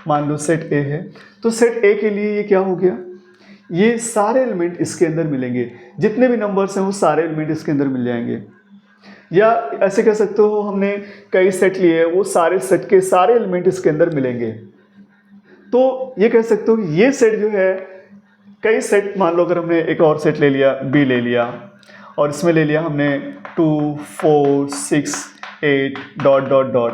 मान लो सेट ए है, तो सेट ए के लिए ये क्या हो गया? ये सारे एलिमेंट इसके अंदर मिलेंगे, जितने भी नंबर्स हैं वो सारे एलिमेंट इसके अंदर मिल जाएंगे। या ऐसे कह सकते हो हमने कई सेट लिए, वो सारे सेट के सारे एलिमेंट इसके अंदर मिलेंगे। तो ये कह सकते हो ये सेट जो है, कई सेट, मान लो अगर हमने एक और सेट ले लिया, बी ले लिया, और इसमें ले लिया हमने 2 4 6 8 डॉट डॉट डॉट,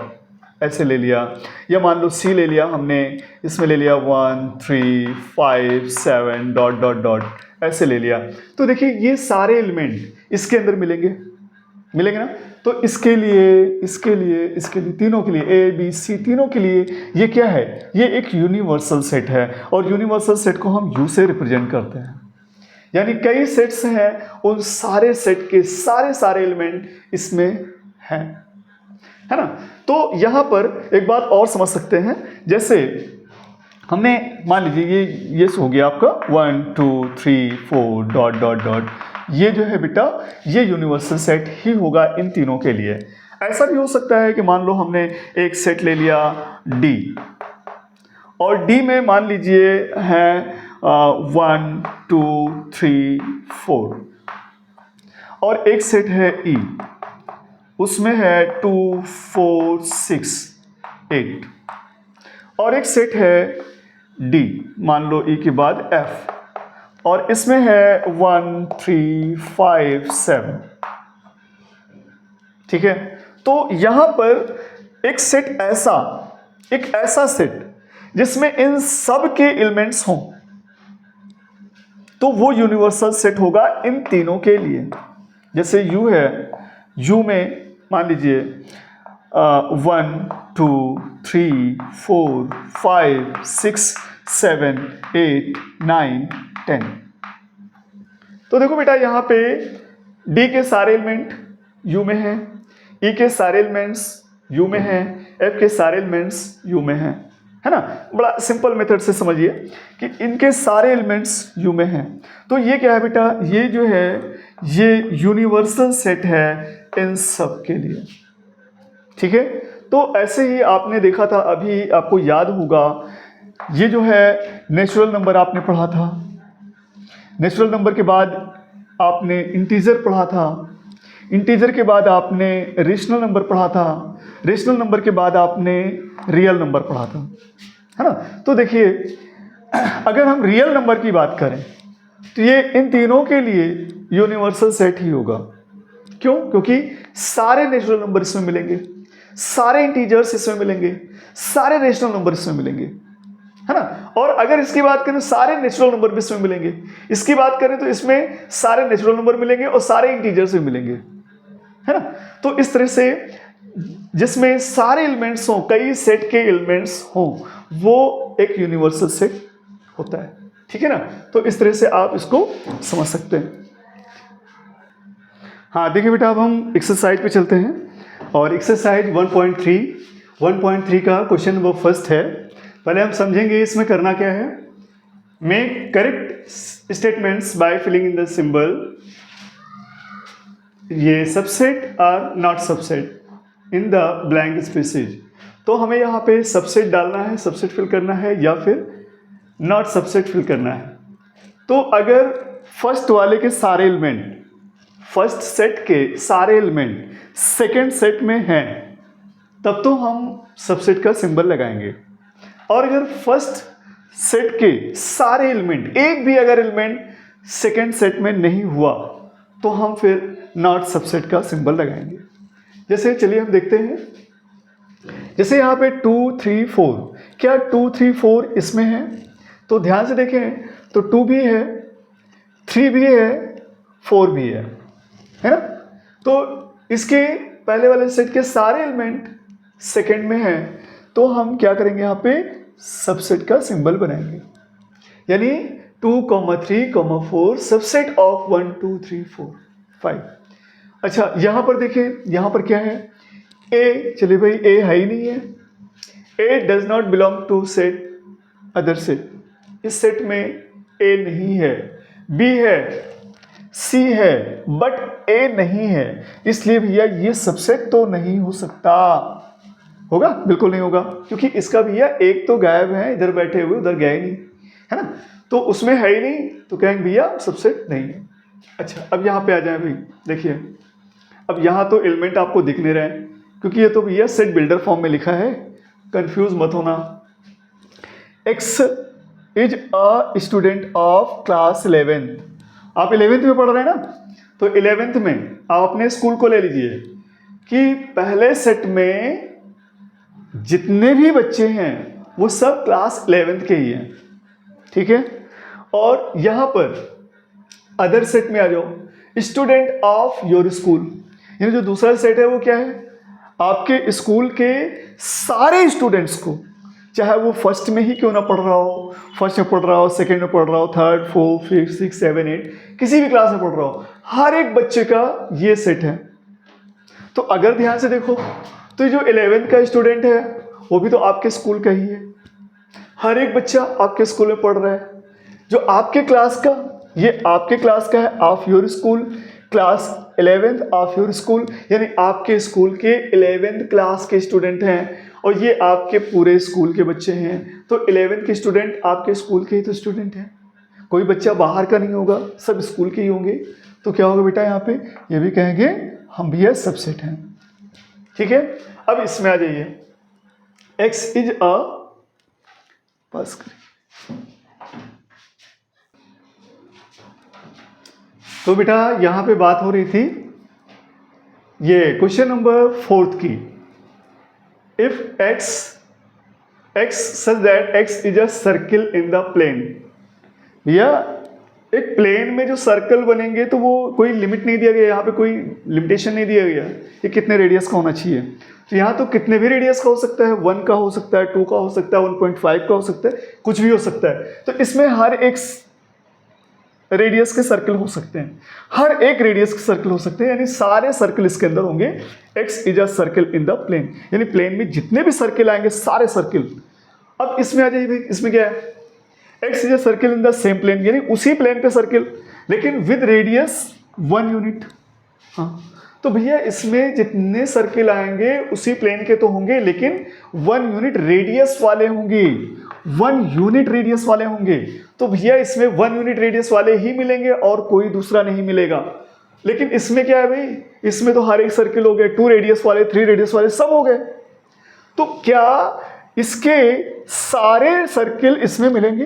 ऐसे ले लिया, या मान लो सी ले लिया हमने, इसमें ले लिया 1 3 5 7 डॉट डॉट डॉट, ऐसे ले लिया। तो देखिए ये सारे एलिमेंट इसके अंदर मिलेंगे ना। तो इसके लिए तीनों के लिए, ए बी सी तीनों के लिए ये क्या है? ये एक यूनिवर्सल सेट है, और यूनिवर्सल सेट को हम यू से रिप्रेजेंट करते हैं। यानी कई सेट्स हैं, उन सारे सेट के सारे एलिमेंट इसमें हैं, है ना। तो यहां पर एक बात और समझ सकते हैं, जैसे हमने मान लीजिए ये हो गया आपका 1 2 3 4 डॉट डॉट डॉट, ये जो है बेटा ये यूनिवर्सल सेट ही होगा इन तीनों के लिए। ऐसा भी हो सकता है कि मान लो हमने एक सेट ले लिया D, और D में मान लीजिए है 1 2 3 4, और एक सेट है E, उसमें है 2 4 6 8, और एक सेट है D, मान लो E के बाद F, और इसमें है 1 3 5 7। ठीक है? तो यहां पर एक ऐसा सेट जिसमें इन सब के एलिमेंट्स हों, तो वो यूनिवर्सल सेट होगा इन तीनों के लिए। जैसे U है, U में मान लीजिए 1 2 3 4 5 6 7 8 9 10। तो देखो बेटा यहाँ पे D के सारे एलिमेंट U में हैं, E के सारे एलिमेंट्स U में हैं, F के सारे एलिमेंट्स U में हैं, है ना। बड़ा सिंपल मेथड से समझिए कि इनके सारे एलिमेंट्स U में हैं। तो ये क्या है बेटा? ये जो है ये यूनिवर्सल सेट है इन सब के लिए। ठीक है? तो ऐसे ही आपने देखा था, अभी आपको याद होगा, ये जो है नेचुरल नंबर आपने पढ़ा था, नेचुरल नंबर के बाद आपने इंटीजर पढ़ा था, इंटीजर के बाद आपने रेशनल नंबर पढ़ा था, रेशनल नंबर के बाद आपने रियल नंबर पढ़ा था, है ना। तो देखिए अगर हम रियल नंबर की बात करें तो ये इन तीनों के लिए यूनिवर्सल सेट ही होगा। क्यों? क्योंकि सारे नेचुरल नंबर इसमें मिलेंगे, सारे इंटीजर्स इसमें मिलेंगे, सारे रेशनल नंबर इसमें मिलेंगे, है ना। और अगर इसकी बात करें सारे नेचुरल नंबर भी इसमें मिलेंगे, इसकी बात करें तो इसमें सारे नेचुरल नंबर मिलेंगे और सारे इंटीजर्स भी मिलेंगे, है ना। तो इस तरह से जिसमें सारे एलिमेंट्स हों, कई सेट के एलिमेंट्स हों, वो एक यूनिवर्सल सेट होता है। ठीक है ना। तो इस तरह से आप इसको समझ सकते हैं। हाँ देखिए बेटा, अब हम एक्सरसाइज पे चलते हैं, और एक्सरसाइज 1.3 का क्वेश्चन नंबर फर्स्ट है। पहले हम समझेंगे इसमें करना क्या है। Make correct statements by filling in the symbol ये subset or not subset in the blank spaces. तो हमें यहाँ पे सबसेट डालना है, सबसेट फिल करना है, या फिर नॉट सबसेट फिल करना है। तो अगर फर्स्ट वाले के सारे एलिमेंट, फर्स्ट सेट के सारे एलिमेंट सेकेंड सेट में हैं, तब तो हम सबसेट का सिंबल लगाएंगे। और अगर फर्स्ट सेट के सारे एलिमेंट, एक भी अगर एलिमेंट सेकेंड सेट में नहीं हुआ, तो हम फिर नॉट सबसेट का सिंबल लगाएंगे। जैसे चलिए हम देखते हैं, जैसे यहाँ पे 2 3 4, क्या 2 3 4 इसमें है? तो ध्यान से देखें तो 2 भी है, 3 भी है, 4 भी है ना? तो इसके पहले वाले सेट के सारे एलिमेंट सेकेंड में हैं, तो हम क्या करेंगे, यहाँ पे सबसेट का सिंबल बनाएंगे। यानी 2, 3, 4 सबसेट ऑफ 1 2 3 4 5। अच्छा, यहाँ पर देखिए, यहाँ पर क्या है? ए, चलिए भाई ए है ही नहीं है। A does not belong to set other set, इस सेट में ए नहीं है। बी है, सी है, बट ए नहीं है, इसलिए भैया ये सबसेट तो नहीं हो सकता। होगा? बिल्कुल नहीं होगा, क्योंकि इसका भैया एक तो गायब है, इधर बैठे हुए, उधर गए नहीं, है ना? तो उसमें है ही नहीं, तो कहेंगे भैया सबसेट नहीं है। अच्छा, अब यहाँ पे आ जाए भाई, देखिए अब यहाँ तो एलिमेंट आपको दिख नहीं रहे हैं, क्योंकि ये तो भैया सेट बिल्डर फॉर्म में लिखा है, कंफ्यूज मत होना। X is a student of class 11। आप 11th में पढ़ रहे हैं ना, तो 11th में आप अपने स्कूल को ले लीजिए कि पहले सेट में जितने भी बच्चे हैं वो सब क्लास 11th के ही हैं, ठीक है? और यहाँ पर अदर सेट में आ जाओ, स्टूडेंट ऑफ योर स्कूल, यानी जो दूसरा सेट है वो क्या है? आपके स्कूल के सारे स्टूडेंट्स को, चाहे वो फर्स्ट में ही क्यों ना पढ़ रहा हो, फर्स्ट में पढ़ रहा हो, सेकंड में पढ़ रहा हो, थर्ड, फोर्थ, फिफ्थ, 6, 7, 8, किसी भी क्लास में पढ़ रहा हो, हर एक बच्चे का ये सेट है। तो अगर ध्यान से देखो तो जो 11th का स्टूडेंट है वो भी तो आपके स्कूल का ही है, हर एक बच्चा आपके स्कूल में पढ़ रहा है। जो आपके क्लास का, ये आपके क्लास का है, of your school, class 11th of your school, यानी आपके स्कूल के 11th क्लास के स्टूडेंट हैं, और ये आपके पूरे स्कूल के बच्चे हैं। तो 11th के स्टूडेंट आपके स्कूल के ही तो स्टूडेंट हैं, कोई बच्चा बाहर का नहीं होगा, सब स्कूल के ही होंगे। तो क्या होगा बेटा, यहाँ पे ये भी कहेंगे हम भी सबसेट हैं, ठीक है? अब इसमें आ जाइए, एक्स इज अ, पास करें, तो बेटा यहां पे बात हो रही थी ये क्वेश्चन नंबर 4 की, if X such that X is a circle in the plane. भैया एक प्लेन में जो सर्कल बनेंगे तो वो कोई लिमिट नहीं दिया गया, यहाँ पे कोई लिमिटेशन नहीं दिया गया ये कितने रेडियस का होना चाहिए। तो यहाँ तो कितने भी रेडियस का हो सकता है, 1 का हो सकता है, 2 का हो सकता है, 1.5 का हो सकता है, कुछ भी हो सकता है। तो इसमें हर एक रेडियस के सर्कल हो सकते हैं, हर एक रेडियस के सर्कल हो सकते हैं, यानी सारे सर्कल इसके अंदर होंगे। X is a circle in the plane, यानी प्लेन में जितने भी सर्कल आएंगे सारे सर्कल। अब इसमें आ जाइए, इसमें क्या है, X is a circle in the same plane, यानी उसी प्लेन पे सर्कल, लेकिन विद रेडियस 1 यूनिट। हाँ, तो भैया इसमें जितने सर्कल आएंगे उसी प्लेन के तो होंगे, लेकिन 1 यूनिट रेडियस वाले होंगे, 1 यूनिट रेडियस वाले होंगे। तो भैया इसमें 1 यूनिट रेडियस वाले ही मिलेंगे और कोई दूसरा नहीं मिलेगा। लेकिन इसमें क्या है भाई, इसमें तो हर एक सर्कल हो गए, 2 रेडियस वाले, 3 रेडियस वाले, सब हो गए। तो क्या इसके सारे सर्कल इसमें मिलेंगे?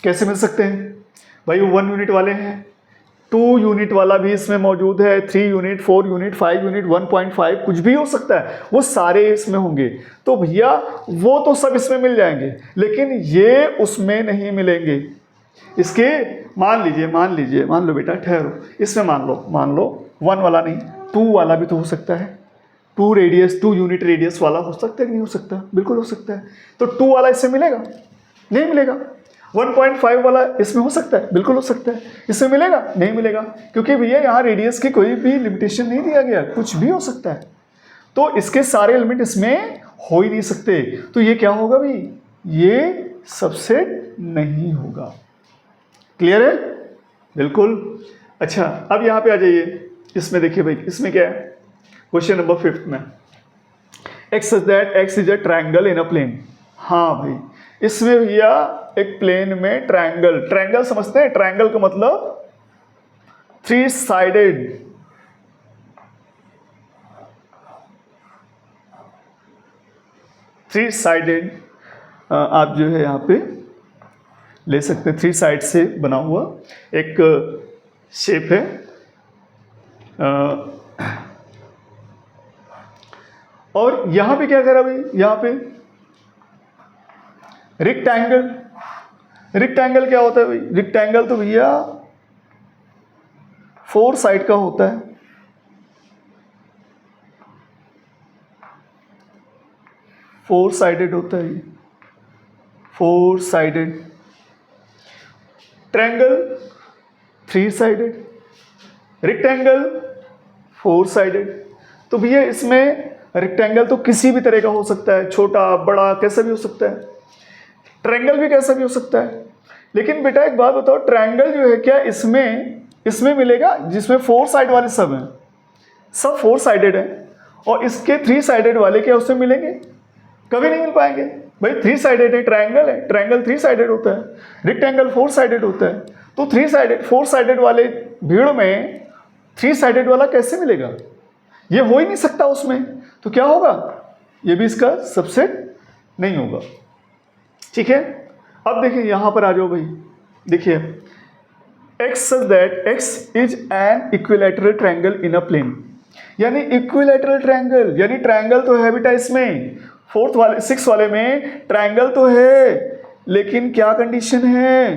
कैसे मिल सकते हैं भाई, वो 1 यूनिट वाले हैं, 2 यूनिट वाला भी इसमें मौजूद है, 3 यूनिट, 4 यूनिट, 5 यूनिट, 1.5, कुछ भी हो सकता है, वो सारे इसमें होंगे। तो भैया वो तो सब इसमें मिल जाएंगे, लेकिन ये उसमें नहीं मिलेंगे। इसके मान लो बेटा, ठहरो, इसमें मान लो 1 वाला नहीं, 2 वाला भी तो हो सकता है, 2 यूनिट रेडियस वाला हो सकता है कि नहीं हो सकता? बिल्कुल हो सकता है। तो 2 वाला इसमें मिलेगा? नहीं मिलेगा। 1.5 वाला इसमें हो सकता है? बिल्कुल हो सकता है। इसमें मिलेगा? नहीं मिलेगा, क्योंकि भैया यहाँ रेडियस की कोई भी लिमिटेशन नहीं दिया गया, कुछ भी हो सकता है। तो इसके सारे एलिमेंट इसमें हो ही नहीं सकते। तो ये क्या होगा भाई, ये सबसेट नहीं होगा। क्लियर है? बिल्कुल। अच्छा, अब यहाँ पे आ जाइए, इसमें देखिए भाई, इसमें क्या है, क्वेश्चन नंबर 5 में X such that X is a triangle in a plane. हाँ भाई, इसमें भैया एक प्लेन में ट्रायंगल, ट्रायंगल समझते हैं, ट्रायंगल का मतलब 3 साइडेड, आप जो है यहाँ पे ले सकते हैं, 3 साइड से बना हुआ एक शेप है। और यहां पे क्या करा भाई, यहां पे रेक्टेंगल, रेक्टेंगल क्या होता है भाई, रेक्टेंगल तो भैया 4 साइड का होता है, 4 साइडेड होता है ये, 4 sided. Triangle 3 sided, rectangle 4 sided. तो भैया इसमें रेक्टेंगल तो किसी भी तरह का हो सकता है, छोटा बड़ा कैसा भी हो सकता है, ट्रायंगल भी कैसा भी हो सकता है। लेकिन बेटा एक बात बताओ, ट्रायंगल जो है क्या इसमें मिलेगा जिसमें 4 साइड वाले सब हैं, सब 4 साइडेड है, और इसके 3 साइडेड वाले क्या उसमें मिलेंगे, कभी नहीं मिल पाएंगे भाई। 3 साइडेड है, ट्रायंगल 3 साइडेड होता है, रेक्टेंगल 4 साइडेड होता है। तो 3 साइडेड 4 साइडेड वाले भीड़ में 3 साइडेड वाला कैसे मिलेगा, ये हो ही नहीं सकता उसमें। तो क्या होगा, ये भी इसका सबसेट नहीं होगा। ठीक है, अब देखिए यहां पर आ जाओ भाई, देखिए X such that X is an equilateral triangle in a plane, यानी इक्विलैटरल ट्रायंगल, यानी ट्रायंगल तो है बेटा इसमें, 6 वाले में ट्रायंगल तो है, लेकिन क्या कंडीशन है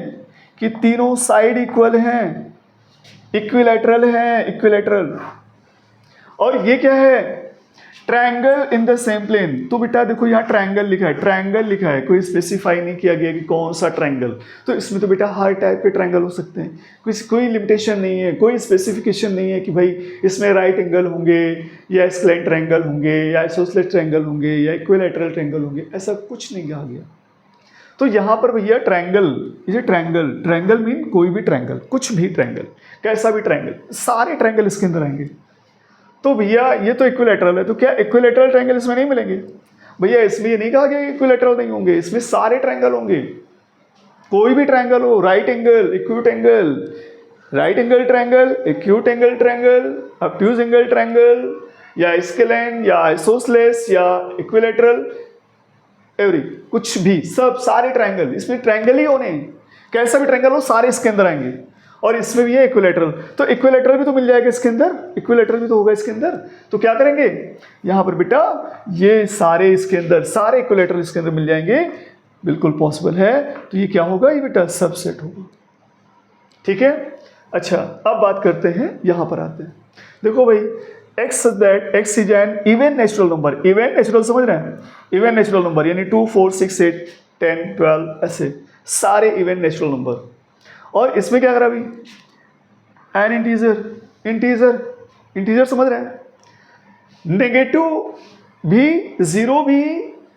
कि तीनों साइड इक्वल हैं, इक्विलैटरल है, इक्विलैटरल। और ये क्या है, triangle in the same plane. तो बेटा देखो यहाँ ट्रायंगल लिखा है, ट्रायंगल लिखा है, कोई स्पेसिफाई नहीं किया गया कि कौन सा ट्रायंगल। तो इसमें तो बेटा हर टाइप के ट्रायंगल हो सकते हैं, कोई लिमिटेशन नहीं है, कोई स्पेसिफिकेशन नहीं है कि भाई इसमें राइट एंगल होंगे या स्लैंट ट्रायंगल होंगे या आइसोसेलेस ट्रायंगल होंगे या इक्विलैटरल ट्रायंगल होंगे, ऐसा कुछ नहीं कहा गया। तो यहाँ पर भैया ट्रायंगल, ये ट्रायंगल, ट्रायंगल मीन कोई भी ट्रायंगल, कुछ भी ट्रायंगल, कैसा भी ट्रायंगल, सारे ट्रायंगल इसके अंदर आएंगे। तो भैया ये तो इक्विलैटरल है, तो क्या इक्विलैटरल ट्रायंगल इसमें नहीं मिलेंगे भैया? इसमें ये नहीं कहा गया कि इक्विलैटरल नहीं होंगे, इसमें सारे ट्रायंगल होंगे, कोई भी ट्रायंगल हो, right angle, acute angle, right angle triangle, acute angle triangle, obtuse angle triangle, या स्केलेन या आइसोसेलेस या इक्विलैटरल, एवरी कुछ भी, सब सारे ट्रायंगल, इसमें ट्रायंगल ही होने, कैसा भी ट्रायंगल हो सारे इसके अंदर आएंगे। और इसमें भी है इक्विलैटरल, तो इक्विलैटरल भी तो मिल जाएगा इसके अंदर, इक्विलैटरल भी तो होगा इसके अंदर। तो क्या करेंगे यहाँ पर बेटा, ये सारे इसके अंदर, सारे इक्विलैटरल इसके अंदर मिल जाएंगे, बिल्कुल पॉसिबल है। तो ये क्या होगा, ये बेटा सबसेट होगा। ठीक है, अच्छा अब बात करते हैं, यहाँ पर आते हैं। देखो भाई x that X is N even natural number, even natural समझ रहे हैं, इवन नेचुरल नंबर यानी 2, 4, 6, 8, 10, 12 ऐसे सारे इवन नेचुरल नंबर। और इसमें क्या करा अभी, एन इंटीजर, इंटीजर समझ रहे हैं, नेगेटिव भी, जीरो भी,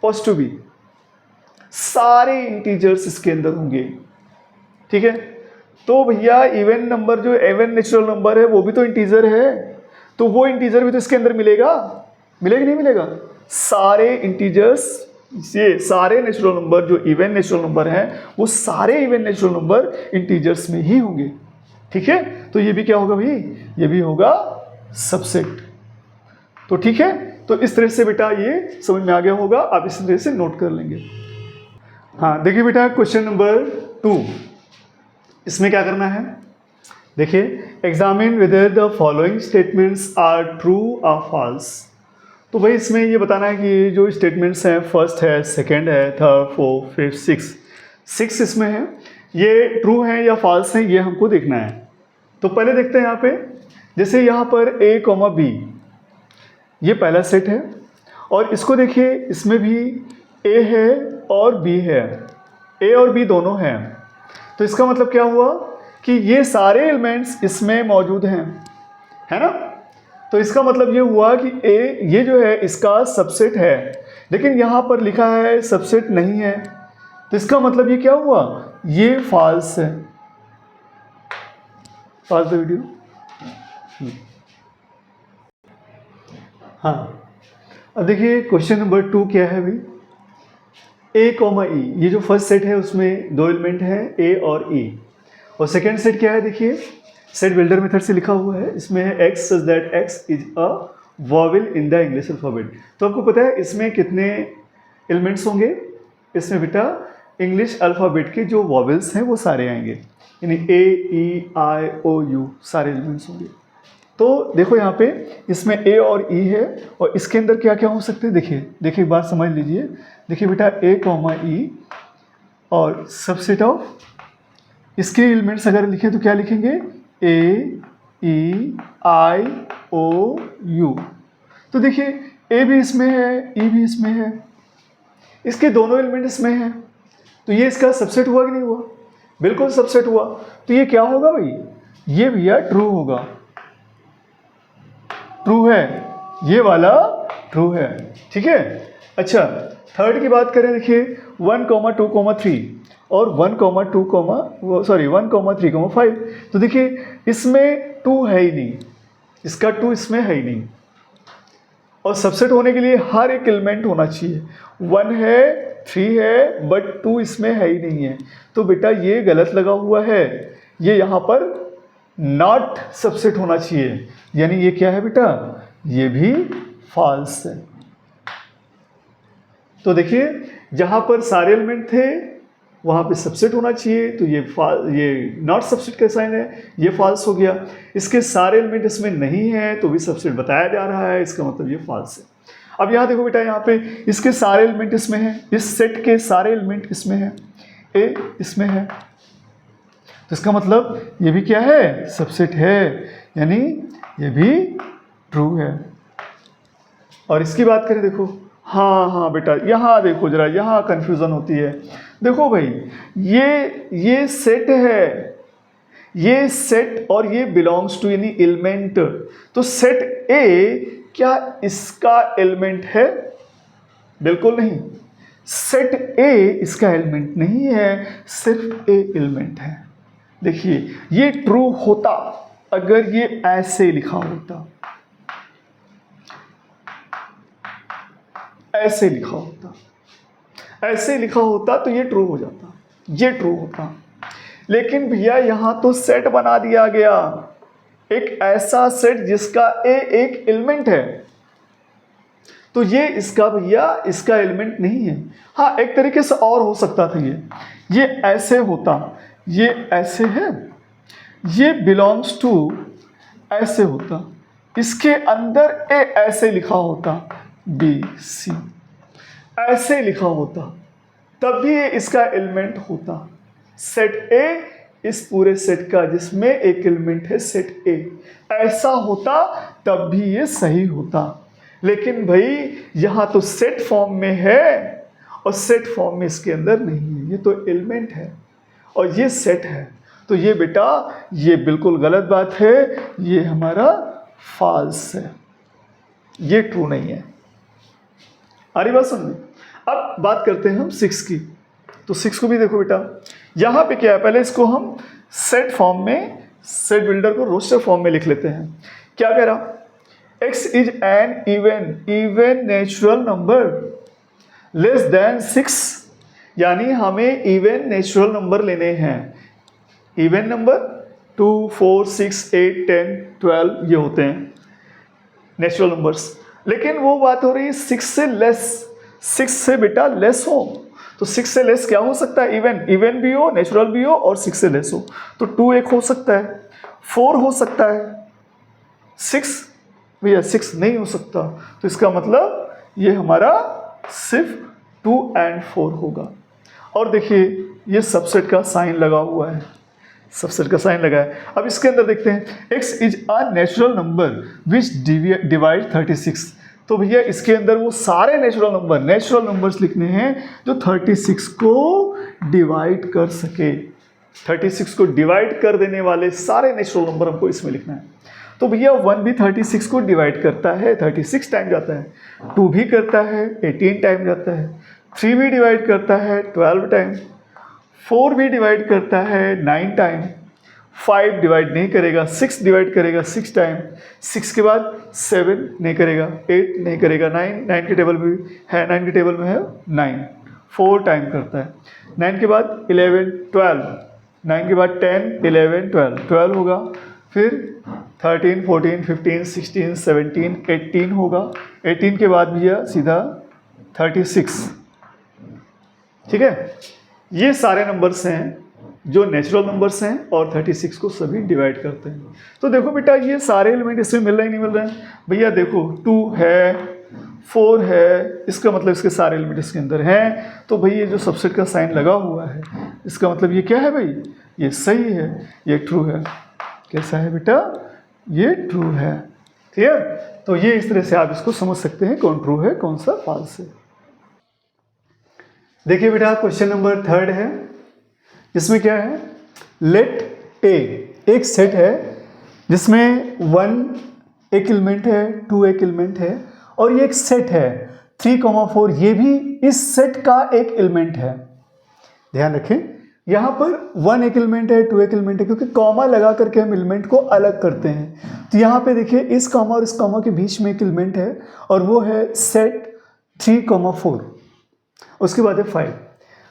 पॉजिटिव भी, सारे इंटीजर्स इसके अंदर होंगे। ठीक है, तो भैया इवन नंबर जो इवन नेचुरल नंबर है वो भी तो इंटीजर है, तो वो इंटीजर भी तो इसके अंदर मिलेगा, मिलेगा नहीं मिलेगा, सारे इंटीजर्स, ये सारे नेचुरल नंबर जो इवन नेचुरल नंबर हैं वो सारे इवन नेचुरल नंबर इंटीजर्स में ही होंगे। ठीक है, तो ये भी क्या होगा भाई, ये भी होगा सबसेट। तो ठीक है, तो इस तरह से बेटा ये समझ में आ गया होगा, आप इस तरह से नोट कर लेंगे। हाँ देखिए बेटा क्वेश्चन नंबर 2, इसमें क्या करना है, देखिए examine whether the following statements are true और फॉल्स। तो भाई इसमें ये बताना है कि जो स्टेटमेंट्स हैं, फर्स्ट है, सेकंड है, थर्ड, फोर्थ, फिफ्थ, सिक्स इसमें है, ये ट्रू हैं या फॉल्स हैं, ये हमको देखना है। तो पहले देखते हैं यहाँ पे, जैसे यहाँ पर A, B, ये पहला सेट है, और इसको देखिए इसमें भी A है और B है, A और B दोनों हैं। तो इसका मतलब क्या हुआ कि ये सारे एलिमेंट्स इसमें मौजूद हैं, है ना। तो इसका मतलब ये हुआ कि A ये जो है इसका सबसेट है, लेकिन यहाँ पर लिखा है सबसेट नहीं है, तो इसका मतलब ये क्या हुआ, ये फॉल्स है। Pause the video. हाँ, अब देखिए क्वेश्चन नंबर 2 क्या है भाई, ए कॉमा ई, ये जो फर्स्ट सेट है उसमें दो एलिमेंट हैं ए और ई, और सेकेंड सेट क्या है देखिए, सेट बिल्डर मेथड से लिखा हुआ है, इसमें है x such that X is a vowel in the English alphabet. तो आपको पता है इसमें कितने एलिमेंट्स होंगे, इसमें बेटा इंग्लिश अल्फ़ाबेट के जो वॉवेल्स हैं वो सारे आएंगे, यानी ए ई आई ओ यू सारे एलिमेंट्स होंगे। तो देखो यहाँ पे इसमें ए और ई है, और इसके अंदर क्या क्या हो सकते हैं, देखिए देखिए एक बात समझ लीजिए, देखिए बेटा ए कॉमा ई और सबसेट ऑफ इसके एलिमेंट्स अगर लिखें तो क्या लिखेंगे, ए ई आई ओ यू। तो देखिए ए भी इसमें है, ई भी इसमें है, इसके दोनों एलिमेंट इसमें हैं, तो ये इसका सबसेट हुआ कि नहीं हुआ, बिल्कुल सबसेट हुआ। तो ये क्या होगा भाई, ये भैया ट्रू होगा, ट्रू है, ये वाला ट्रू है, ठीक है। अच्छा थर्ड की बात करें, देखिए 1, 2, 3 और 1, 2, 1, 3, 5। तो देखिए इसमें 2 है ही नहीं, इसका 2 इसमें है ही नहीं, और सबसेट होने के लिए हर एक एलिमेंट होना चाहिए, 1 है 3 है बट 2 इसमें है ही नहीं है। तो बेटा ये गलत लगा हुआ है, ये यहाँ पर नॉट सबसेट होना चाहिए, यानी ये क्या है बेटा, ये भी फॉल्स है। तो देखिए जहाँ पर सारे एलिमेंट थे वहाँ पे सबसेट होना चाहिए, तो ये नॉट सबसेट का साइन है, ये फॉल्स हो गया। इसके सारे एलिमेंट इसमें नहीं है तो भी सबसेट बताया जा रहा है, इसका मतलब ये फॉल्स है। अब यहाँ देखो बेटा, यहाँ पे इसके सारे एलिमेंट इसमें हैं, इस सेट के सारे एलिमेंट इसमें हैं, ए इसमें है, तो इसका मतलब ये भी क्या है, सबसेट है, यानी ये भी ट्रू है। और इसकी बात करें, देखो हाँ बेटा यहाँ देखो जरा, यहाँ कंफ्यूजन होती है। देखो भाई ये सेट है, ये सेट और ये बिलोंग्स टू यानी एलिमेंट, तो सेट ए क्या इसका एलिमेंट है, बिल्कुल नहीं, सेट ए इसका एलिमेंट नहीं है, सिर्फ ए एलिमेंट है। देखिए ये ट्रू होता अगर ये ऐसे लिखा होता, ऐसे लिखा होता, ऐसे लिखा होता तो ये ट्रू हो जाता, ये ट्रू होता। लेकिन भैया यहाँ तो सेट बना दिया गया, एक ऐसा सेट जिसका ए एक एलिमेंट है, तो ये इसका भैया इसका एलिमेंट नहीं है। हाँ एक तरीके से और हो सकता था, ये ऐसे होता, ये ऐसे है, ये बिलोंग्स टू ऐसे होता, इसके अंदर ए ऐसे लिखा होता, बी सी ऐसे लिखा होता, तब भी ये इसका एलिमेंट होता। सेट ए इस पूरे सेट का जिसमें एक एलिमेंट है सेट ए, ऐसा होता तब भी ये सही होता। लेकिन भाई यहाँ तो सेट फॉर्म में है और सेट फॉर्म में इसके अंदर नहीं है, ये तो एलिमेंट है और ये सेट है, तो ये बेटा ये बिल्कुल गलत बात है, ये हमारा फॉल्स है, ये ट्रू नहीं है। आ रही बात समझ? अब बात करते हैं हम 6 की। तो 6 को भी देखो बेटा, यहाँ पे क्या है, पहले इसको हम सेट फॉर्म में, सेट बिल्डर को रोस्टर फॉर्म में लिख लेते हैं। क्या कह रहा, x is an even natural number less than 6, यानी हमें इवन नेचुरल नंबर लेने हैं। इवन नंबर 2, 4, 6, 8, 10, 12 ये होते हैं नेचुरल नंबर्स, लेकिन वो बात हो रही है 6 से लेस, 6 से बेटा लेस हो, तो 6 से लेस क्या हो सकता है, इवन भी हो, नेचुरल भी हो और 6 से लेस हो, तो 2 एक हो सकता है, 4 हो सकता है, 6 भैया 6 नहीं हो सकता, तो इसका मतलब ये हमारा सिर्फ 2 और 4 होगा। और देखिए ये सबसेट का साइन लगा हुआ है, सबसेट का साइन लगा है। अब इसके अंदर देखते हैं, x is a natural number which divide 36, तो भैया इसके अंदर वो सारे नेचुरल नंबर्स लिखने हैं जो 36 को डिवाइड कर सके, 36 को डिवाइड कर देने वाले सारे नेचुरल नंबर हमको इसमें लिखना है। तो भैया 1 भी 36 को डिवाइड करता है, 36 टाइम जाता है, 2 भी करता है, 18 टाइम जाता है, 3 भी डिवाइड करता है 12 टाइम, 4 भी डिवाइड करता है 9 टाइम, 5 डिवाइड नहीं करेगा, 6 डिवाइड करेगा 6 टाइम, 6 के बाद 7 नहीं करेगा, 8 नहीं करेगा, 9 के टेबल में है, 9 के टेबल में है 9, 4 टाइम करता है। 9 के बाद 11, 12, 9 के बाद 10, 11, 12, 12 होगा, फिर 13, 14, 15, 16, 17, 18 होगा, 18 के बाद भैया सीधा 36। ठीक है, ये सारे नंबर्स हैं जो नेचुरल नंबर्स हैं और 36 को सभी डिवाइड करते हैं। तो देखो बेटा ये सारे एलिमेंट इसमें मिल रहे हैं नहीं मिल रहे हैं भैया, देखो 2 है, 4 है, इसका मतलब इसके सारे एलिमेंट इसके अंदर हैं। तो भाई ये जो सबसेट का साइन लगा हुआ है इसका मतलब ये क्या है भाई, ये सही है, ये ट्रू है। कैसा है बेटा, ये ट्रू है। क्लियर? तो ये इस तरह से आप इसको समझ सकते हैं कौन ट्रू है कौन सा फॉल्स है। देखिए बेटा क्वेश्चन नंबर 3 है, इसमें क्या है, लेट ए एक सेट है जिसमें 1 एक एलिमेंट है, 2 एक एलिमेंट है, और ये एक सेट है 3,4, ये भी इस सेट का एक एलिमेंट है। ध्यान रखें यहाँ पर 1 एक एलिमेंट है, 2 एक एलिमेंट है, क्योंकि कॉमा लगा करके हम एलिमेंट को अलग करते हैं। तो यहाँ पे देखिए इस कॉमा और इस कॉमा के बीच में एक एलिमेंट है और वो है सेट 3,4। उसके बाद है 5।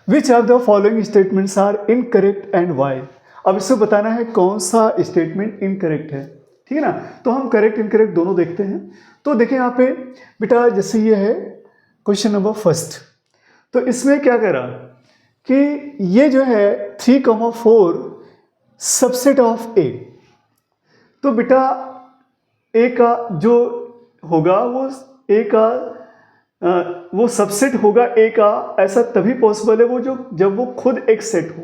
Which of the following statements are incorrect and why. अब इससे बताना है कौन सा स्टेटमेंट इनकरेक्ट है। ठीक है ना, तो हम करेक्ट इनकरेक्ट दोनों देखते हैं। तो देखें यहाँ पे बेटा, जैसे ये है क्वेश्चन नंबर 1, तो इसमें क्या कह रहा कि ये जो है 3,4 सबसेट ऑफ ए। तो बेटा ए का जो होगा वो ए का वो सबसेट होगा ए का, ऐसा तभी पॉसिबल है वो जो जब वो खुद एक सेट हो।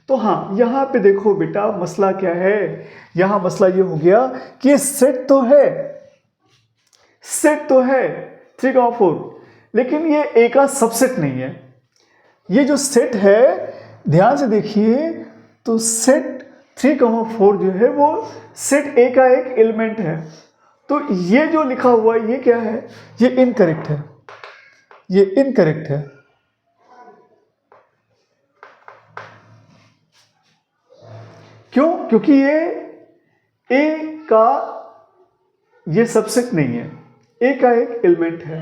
तो हाँ यहाँ पे देखो बेटा मसला क्या है, यहाँ मसला ये हो गया कि ये सेट तो है 3,4, लेकिन ये ए का सबसेट नहीं है। ये जो सेट है ध्यान से देखिए, तो सेट 3,4 जो है वो सेट ए का एक एलिमेंट है। तो ये जो लिखा हुआ है ये क्या है, ये इनकरेक्ट है, ये इनकरेक्ट है। क्यों? क्योंकि ये ए का ये सबसेट नहीं है, ए का एक एलिमेंट है।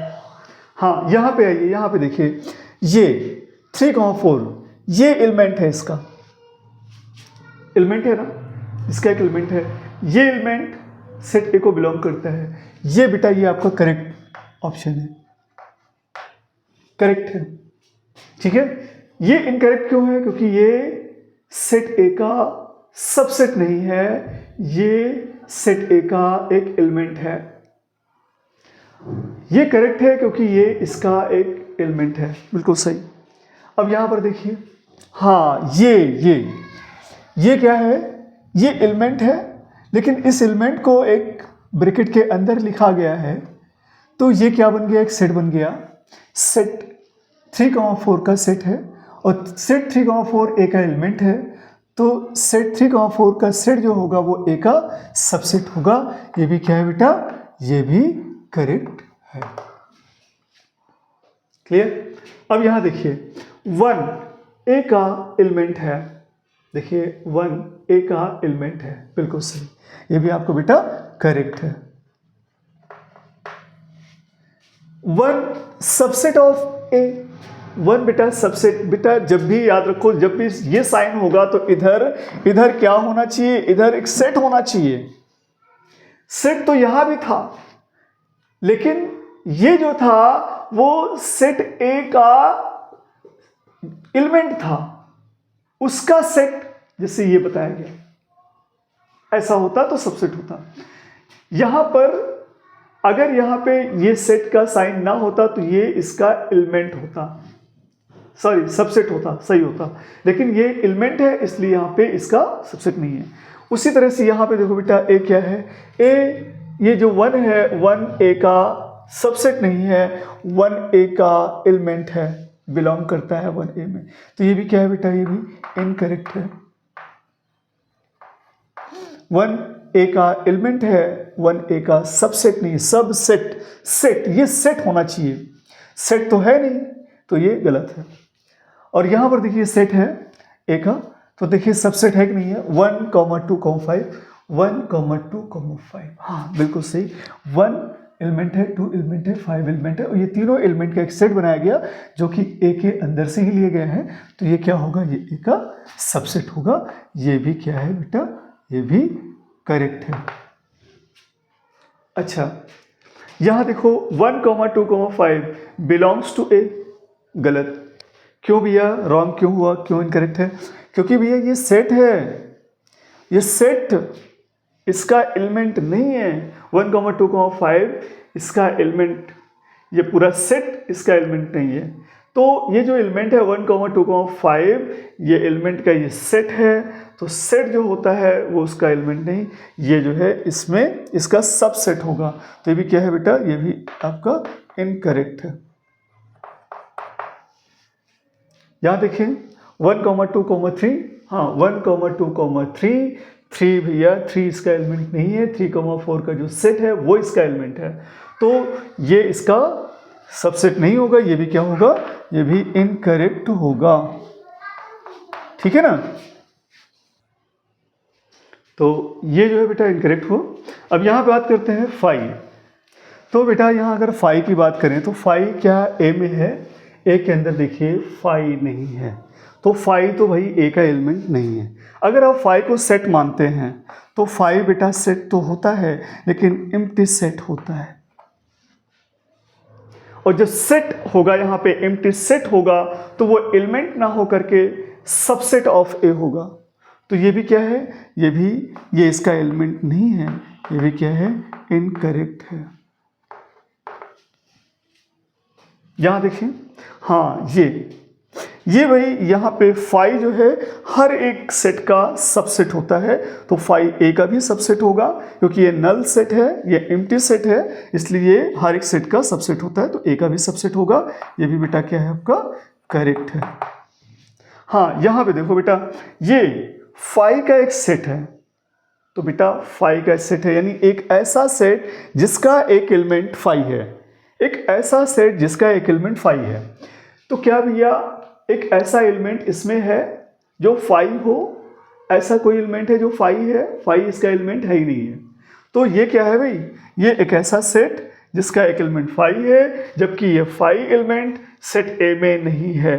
हाँ यहां पे आइए, यहां पे देखिए ये 3,4 ये एलिमेंट है, इसका एलिमेंट है ना, इसका एक एलिमेंट है। ये एलिमेंट सेट ए को बिलोंग करता है। ये बेटा ये आपका करेक्ट ऑप्शन है, करेक्ट है। ठीक है, ये इनकरेक्ट क्यों है? क्योंकि ये सेट ए का सबसेट नहीं है, ये सेट ए का एक एलिमेंट है। ये करेक्ट है क्योंकि ये इसका एक एलिमेंट है, बिल्कुल सही। अब यहां पर देखिए, हाँ ये क्या है, ये एलिमेंट है, लेकिन इस एलिमेंट को एक ब्रैकेट के अंदर लिखा गया है। तो ये क्या बन गया, एक सेट बन गया। सेट 3,4 का सेट है और सेट 3,4 ए का एलिमेंट है। तो सेट 3,4 का सेट जो होगा वो ए का सबसेट होगा। ये भी क्या है बेटा, ये भी करेक्ट है। क्लियर? अब यहां देखिए 1 ए का एलिमेंट है, देखिए 1 ए का एलिमेंट है, बिल्कुल सही। ये भी आपको बेटा करेक्ट है। 1 सबसेट ऑफ ए, 1 बेटा सबसेट। बेटा जब भी याद रखो, जब भी ये साइन होगा तो इधर क्या होना चाहिए, इधर एक सेट होना चाहिए। सेट तो यहां भी था, लेकिन ये जो था वो सेट ए का एलिमेंट था, उसका सेट जैसे ये बताया गया, ऐसा होता तो सबसेट होता। यहां पर अगर यहां पे ये सेट का साइन ना होता तो ये इसका एलिमेंट होता, सॉरी सबसेट होता, सही होता। लेकिन ये एलिमेंट है इसलिए यहां पे इसका सबसेट नहीं है। उसी तरह से यहां पे देखो बेटा ए क्या है, ए ये जो 1 है 1 ए का सबसेट नहीं है, 1 ए का एलिमेंट है, बिलोंग करता है 1 ए में। तो ये भी क्या है बेटा, ये भी इनकरेक्ट है। 1 ए का एलिमेंट है, 1 ए का सबसेट नहीं है, सबसेट सेट, ये सेट होना चाहिए, सेट तो है नहीं, तो ये गलत है। और यहां पर देखिए सेट है ए का, तो देखिए सबसेट है कि नहीं है, 1, 2, 5, 1, 2, 5, हाँ बिल्कुल सही। 1 एलिमेंट है, 2 एलिमेंट है, 5 एलिमेंट है, और ये तीनों एलिमेंट का एक सेट बनाया गया जो कि ए के अंदर से ही लिए गए हैं। तो ये क्या होगा, ये ए का सबसेट होगा। ये भी क्या है बेटा, ये भी करेक्ट है। अच्छा यहाँ देखो 1, 2, 5 बिलोंग्स टू ए, गलत। क्यों भैया रॉन्ग क्यों हुआ, क्यों इनकरेक्ट है? क्योंकि भैया ये सेट है, ये सेट इसका एलिमेंट नहीं है। 1, 2, 5 इसका एलिमेंट, ये पूरा सेट इसका एलिमेंट नहीं है। तो ये जो एलिमेंट है 1, 2, 5 ये एलिमेंट का ये सेट है। तो सेट जो होता है वो उसका एलिमेंट नहीं, ये जो है इसमें इसका सबसेट होगा। तो ये भी क्या है बेटा, ये भी आपका इनकरेक्ट है। यहाँ देखिए 1, 2, 3, हाँ 1, 2, 3, 3 भैया 3 इसका एलिमेंट नहीं है। 3, 4 का जो सेट है वो इसका एलिमेंट है। तो ये इसका सबसेट नहीं होगा, ये भी क्या होगा, ये भी इनकरेक्ट होगा। ठीक है ना? तो ये जो है बेटा इनकरेक्ट हो। अब यहाँ पे बात करते हैं 5। तो बेटा यहाँ अगर 5 की बात करें तो 5 क्या ए में है, ए के अंदर देखिए 5 नहीं है। तो 5 तो भाई ए का एलिमेंट नहीं है। अगर आप 5 को सेट मानते हैं तो 5 बेटा सेट तो होता है लेकिन एम्प्टी सेट होता है। और जब सेट होगा यहाँ पे एम्प्टी सेट होगा तो वो एलिमेंट ना हो करके सबसेट ऑफ ए होगा। तो ये भी क्या है, ये भी, ये इसका एलिमेंट नहीं है, ये भी क्या है, इनकरेक्ट है। यहां देखिए, हाँ ये भाई यहाँ पे 5 जो है हर एक सेट का सबसेट होता है। तो 5 ए का भी सबसेट होगा क्योंकि ये नल सेट है, ये एम्प्टी सेट है, इसलिए हर एक सेट का सबसेट होता है। तो ए का भी सबसेट होगा। ये भी बेटा क्या है आपका, करेक्ट है। हाँ यहाँ पे देखो बेटा, ये 5 का एक सेट है। तो बेटा 5 का सेट है यानी एक ऐसा सेट जिसका एक एलिमेंट 5 है, एक ऐसा सेट जिसका एक एलिमेंट 5 है। तो क्या भैया एक ऐसा एलिमेंट इसमें है जो 5 हो, ऐसा कोई एलिमेंट है जो 5 है? 5 इसका एलिमेंट है ही नहीं है। तो ये क्या है भाई, ये एक ऐसा सेट जिसका एक एलिमेंट 5 है, जबकि ये 5 एलिमेंट सेट ए में नहीं है।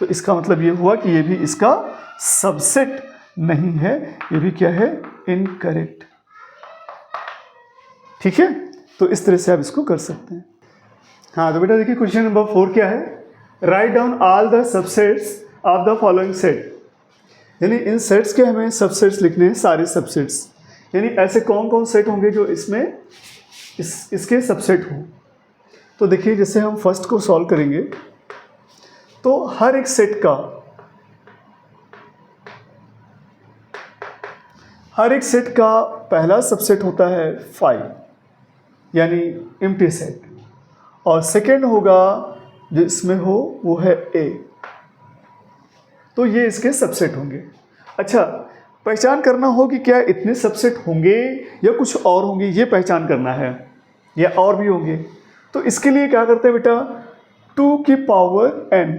तो इसका मतलब ये हुआ कि ये भी इसका सबसेट नहीं है, ये भी क्या है, इनकरेक्ट। ठीक है, तो इस तरह से आप इसको कर सकते हैं। हाँ तो बेटा देखिए क्वेश्चन नंबर 4 क्या है, write down all the subsets of the following set. यानी इन सेट्स के हमें सबसेट्स लिखने हैं, सारे सबसेट्स। यानी ऐसे कौन कौन सेट होंगे जो इसमें इसके सबसेट हो। तो देखिए जैसे हम फर्स्ट को सॉल्व करेंगे तो हर एक सेट का पहला सबसेट होता है 5 यानी एम्प्टी सेट, और सेकेंड होगा जो इसमें हो वो है ए। तो ये इसके सबसेट होंगे। अच्छा, पहचान करना हो कि क्या इतने सबसेट होंगे या कुछ और होंगे, ये पहचान करना है, या और भी होंगे। तो इसके लिए क्या करते हैं बेटा, 2 की पावर n।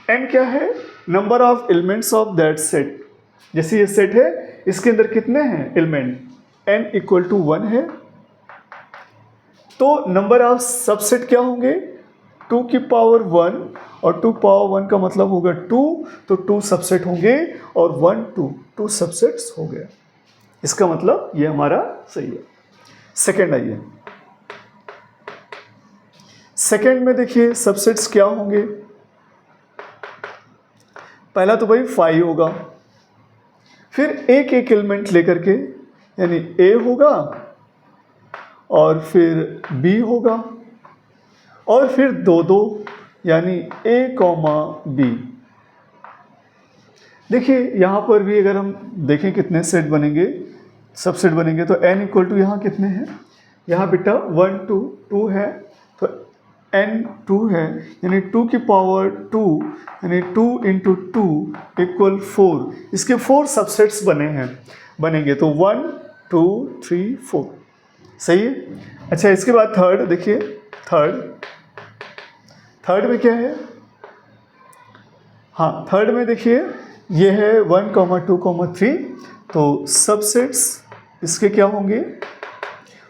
n क्या है, number of elements of that set. जैसे ये सेट है इसके अंदर कितने हैं एलिमेंट, n = 1 है। तो नंबर ऑफ सबसेट क्या होंगे, 2 की पावर 1, और 2 पावर 1 का मतलब होगा 2, तो 2 सबसेट होंगे, और 1 2 सबसेट्स हो गए। इसका मतलब ये हमारा सही है। सेकेंड आइए, सेकेंड में देखिए सबसेट्स क्या होंगे। पहला तो भाई 5 होगा, फिर एक एक एलिमेंट लेकर के, यानी a होगा, और फिर b होगा, और फिर 2 यानी a, b। देखिए यहाँ पर भी अगर हम देखें कितने सेट बनेंगे, सबसेट बनेंगे, तो n = यहाँ कितने हैं, यहाँ बेटा 1 2 है, तो n 2 है, यानी 2 की पावर 2 यानी 2 × 2 = 4। इसके 4 सबसेट्स बनेंगे, तो 1 2 3 4। सही है। अच्छा, इसके बाद थर्ड देखिए, थर्ड में क्या है, हाँ थर्ड में देखिए ये है 1, 2, 3, तो सबसेट्स इसके क्या होंगे,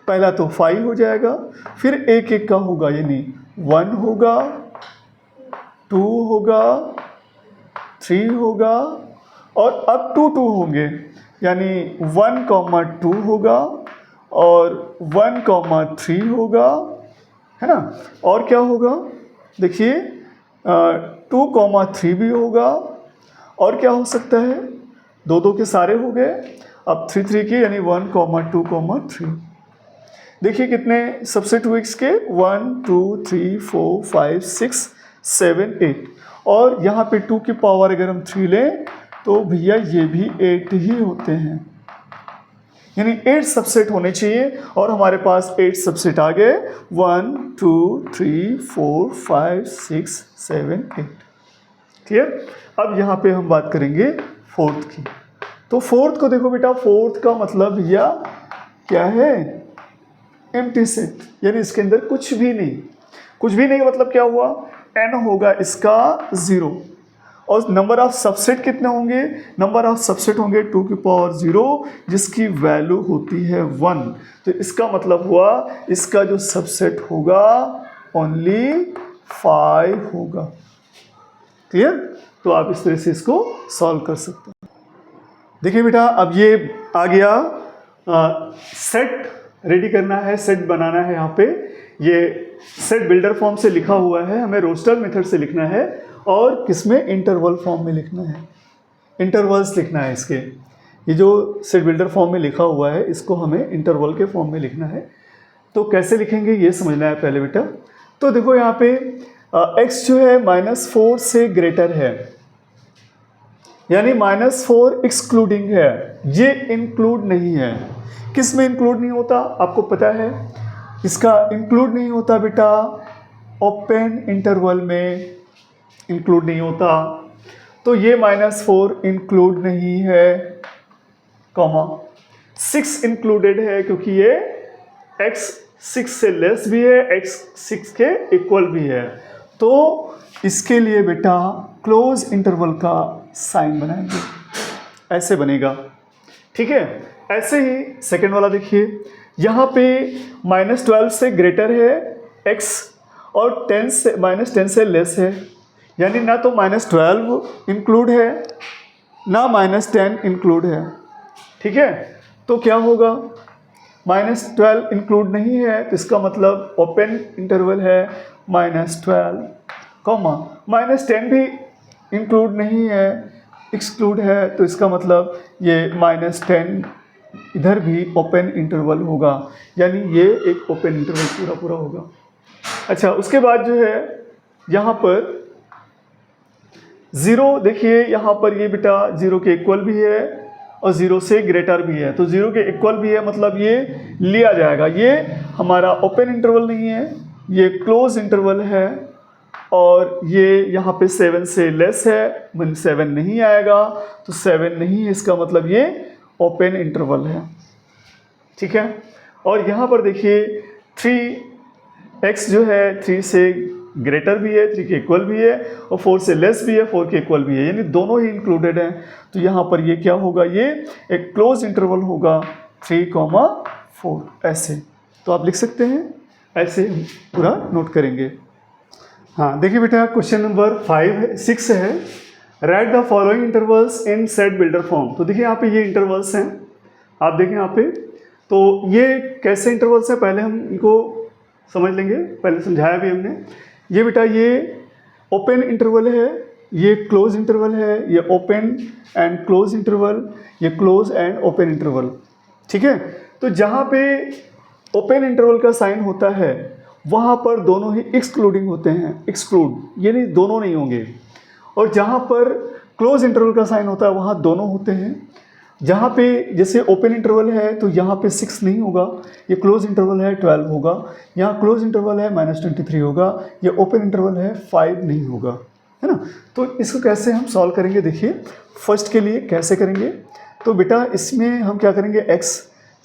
पहला तो 5 हो जाएगा, फिर एक एक का होगा, यानी 1 होगा, 2 होगा, 3 होगा, और अब 2 होंगे, यानी 1, 2 होगा और 1, 3 होगा, है ना। और क्या होगा, देखिए 2, 3 भी होगा, और क्या हो सकता है, 2 के सारे हो गए, अब 3, 3 के, यानी 1, 2, 3। देखिए कितने सबसेट हुए इसके, 1, 2, 3, 4, 5, 6, 7, 8, और यहाँ पे 2 की पावर अगर हम 3 लें तो भैया ये भी 8 ही होते हैं, यानी 8 सबसेट होने चाहिए, और हमारे पास 8 सबसेट आ गए, 1, 2, 3, 4, 5, 6, 7, 8। क्लियर। अब यहाँ पे हम बात करेंगे फोर्थ की। तो फोर्थ को देखो बेटा, फोर्थ का मतलब भैया क्या है, एम्प्टी सेट, यानी इसके अंदर कुछ भी नहीं। कुछ भी नहीं का मतलब क्या हुआ, n होगा इसका 0, और नंबर ऑफ सबसेट कितने होंगे, नंबर ऑफ सबसेट होंगे 2 की पावर 0, जिसकी वैल्यू होती है 1। तो इसका मतलब हुआ इसका जो सबसेट होगा ओनली 5 होगा। क्लियर। तो आप इस तरह से इसको सॉल्व कर सकते हैं। देखिए बेटा, अब ये आ गया, सेट रेडी करना है, सेट बनाना है। यहाँ पे ये सेट बिल्डर फॉर्म से लिखा हुआ है, हमें रोस्टर मेथड से लिखना है, और किसमें, इंटरवल फॉर्म में लिखना है, इंटरवल्स लिखना है इसके। ये जो सेट बिल्डर फॉर्म में लिखा हुआ है, इसको हमें इंटरवल के फॉर्म में लिखना है। तो कैसे लिखेंगे ये समझना है पहले बेटा। तो देखो यहाँ पे x जो है -4 से ग्रेटर है, यानी -4 एक्सक्लूडिंग है, ये इंक्लूड नहीं है। किस में इंक्लूड नहीं होता, आपको पता है, इसका इंक्लूड नहीं होता बेटा ओपन इंटरवल में इंक्लूड नहीं होता। तो ये -4 इंक्लूड नहीं है, कॉमा 6 इंक्लूडेड है, क्योंकि ये x 6 से लेस भी है, x 6 के इक्वल भी है। तो इसके लिए बेटा क्लोज इंटरवल का साइन बनाएंगे, ऐसे बनेगा। ठीक है। ऐसे ही सेकेंड वाला देखिए, यहाँ पे -12 से ग्रेटर है x, और 10 से -10 से लेस है, यानी ना तो -12 इंक्लूड है ना -10 इंक्लूड है। ठीक है। तो क्या होगा, -12 इंक्लूड नहीं है, तो इसका मतलब ओपन इंटरवल है -12, कॉमा -10 भी इंक्लूड नहीं है, एक्सक्लूड है, तो इसका मतलब ये -10 इधर भी ओपन इंटरवल होगा, यानी ये एक ओपन इंटरवल पूरा होगा। अच्छा, उसके बाद जो है यहाँ पर 0, देखिए यहाँ पर ये बेटा 0 के इक्वल भी है और 0 से ग्रेटर भी है। तो 0 के इक्वल भी है, मतलब ये लिया जाएगा, ये हमारा ओपन इंटरवल नहीं है, ये क्लोज इंटरवल है, और ये यहाँ पे 7 से लेस है, 7 नहीं आएगा, तो 7 नहीं है, इसका मतलब ये ओपन इंटरवल है। ठीक है। और यहाँ पर देखिए 3x जो है 3 से ग्रेटर भी है, 3 के इक्वल भी है, और 4 से लेस भी है, 4 के इक्वल भी है, यानी दोनों ही इंक्लूडेड हैं। तो यहाँ पर ये क्या होगा, ये एक क्लोज इंटरवल होगा 3, 4, ऐसे। तो आप लिख सकते हैं, ऐसे पूरा नोट करेंगे। हाँ, देखिए बेटा, क्वेश्चन नंबर 6 है, right the following intervals in set builder form. तो देखिए यहाँ पे ये इंटरवल्स हैं, आप देखें यहाँ पे। तो ये कैसे इंटरवल्स हैं, पहले हम इनको समझ लेंगे, पहले समझाया भी हमने। ये बेटा ये ओपन इंटरवल है, ये क्लोज इंटरवल है, ये ओपन एंड क्लोज इंटरवल, ये क्लोज एंड ओपन इंटरवल। ठीक है। तो जहाँ पे ओपन इंटरवल का साइन होता है वहाँ पर दोनों ही एक्सक्लूडिंग होते हैं, एक्सक्लूड, यानी दोनों नहीं होंगे। और जहाँ पर क्लोज इंटरवल का साइन होता है वहाँ दोनों होते हैं। जहाँ पे जैसे ओपन इंटरवल है तो यहाँ पे 6 नहीं होगा, ये क्लोज इंटरवल है 12 होगा, यहाँ क्लोज इंटरवल है -23 होगा, ये ओपन इंटरवल है 5 नहीं होगा, है ना। तो इसको कैसे हम सॉल्व करेंगे, देखिए फर्स्ट के लिए कैसे करेंगे। तो बेटा इसमें हम क्या करेंगे, x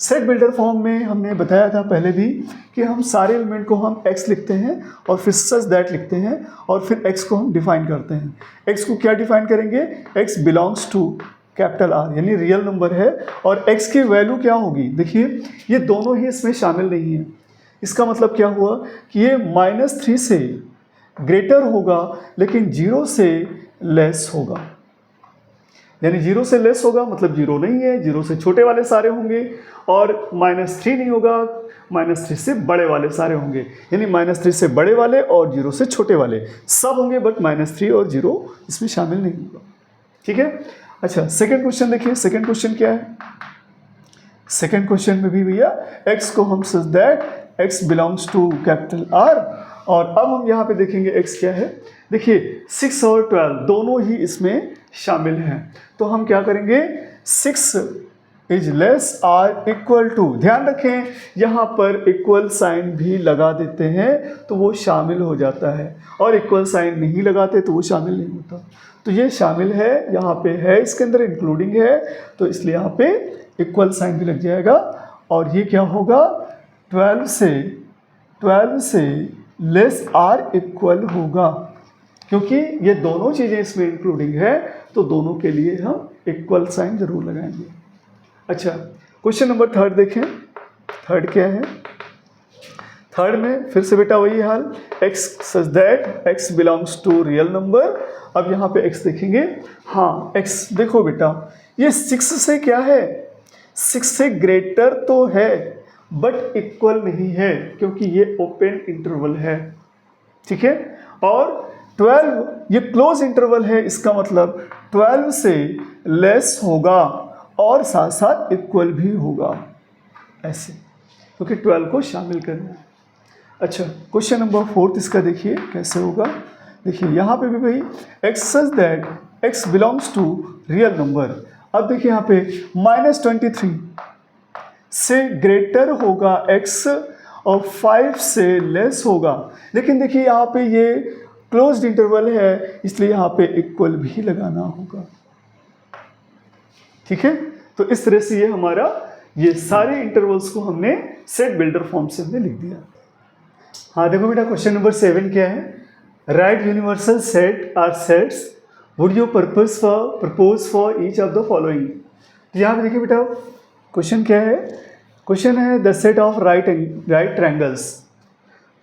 सेट बिल्डर फॉर्म में हमने बताया था पहले भी कि हम सारे एलिमेंट को हम x लिखते हैं और फिर सच दैट लिखते हैं और फिर x को हम डिफाइन करते हैं। x को क्या डिफाइन करेंगे? x belongs to capital R, यानी रियल नंबर है और x की वैल्यू क्या होगी? देखिए ये दोनों ही इसमें शामिल नहीं है। इसका मतलब क्या हुआ कि ये -3 से ग्रेटर होगा लेकिन 0 से लेस होगा, यानी 0 से लेस होगा मतलब 0 नहीं है, 0 से छोटे वाले सारे होंगे और -3 नहीं होगा, -3 से बड़े वाले सारे होंगे, यानी -3 से बड़े वाले और 0 से छोटे वाले सब होंगे, बट -3 और 0 इसमें शामिल नहीं होगा। ठीक है। अच्छा, सेकंड क्वेश्चन देखिए। सेकंड क्वेश्चन क्या है? सेकंड क्वेश्चन में भी भैया x को हम such that x belongs to capital R, और अब हम यहाँ पे देखेंगे x क्या है। देखिए 6 और 12 दोनों ही इसमें शामिल हैं, तो हम क्या करेंगे? 6 is less or equal to, ध्यान रखें यहाँ पर इक्वल साइन भी लगा देते हैं तो वो शामिल हो जाता है, और इक्वल साइन नहीं लगाते तो वो शामिल नहीं होता। तो ये शामिल है, यहाँ पे है, इसके अंदर इंक्लूडिंग है, तो इसलिए यहाँ पे इक्वल साइन भी लग जाएगा। और ये क्या होगा? 12 से लेस आर इक्वल होगा, क्योंकि ये दोनों चीज़ें इसमें इंक्लूडिंग है तो दोनों के लिए हम इक्वल साइन जरूर लगाएंगे। अच्छा, क्वेश्चन नंबर थर्ड देखें। थर्ड क्या है? थर्ड में फिर से बेटा वही हाल, x such that x belongs to real number. अब यहाँ पे x देखेंगे। हाँ, x देखो बेटा ये 6 से क्या है? 6 से ग्रेटर तो है बट इक्वल नहीं है, क्योंकि ये ओपन इंटरवल है। ठीक है। और 12 ये क्लोज इंटरवल है, इसका मतलब 12 से लेस होगा और साथ साथ इक्वल भी होगा, ऐसे, क्योंकि 12 को शामिल करना है। अच्छा, क्वेश्चन नंबर 4 इसका देखिए कैसे होगा। देखिए यहाँ पे भी भाई x such that x belongs to real number. अब देखिए यहाँ पे -23 से ग्रेटर होगा x और 5 से लेस होगा, लेकिन देखिए यहाँ पे ये क्लोज्ड इंटरवल है इसलिए यहाँ पे इक्वल भी लगाना होगा। ठीक है। तो इस तरह से ये हमारा ये सारे इंटरवल्स को हमने सेट बिल्डर फॉर्म से हमने लिख दिया। हाँ देखो बेटा, क्वेश्चन नंबर 7 क्या है? Right universal set or sets would you propose for each of the following. तो यहाँ पे देखिए बेटा क्वेश्चन क्या है? क्वेश्चन है the set of right triangles.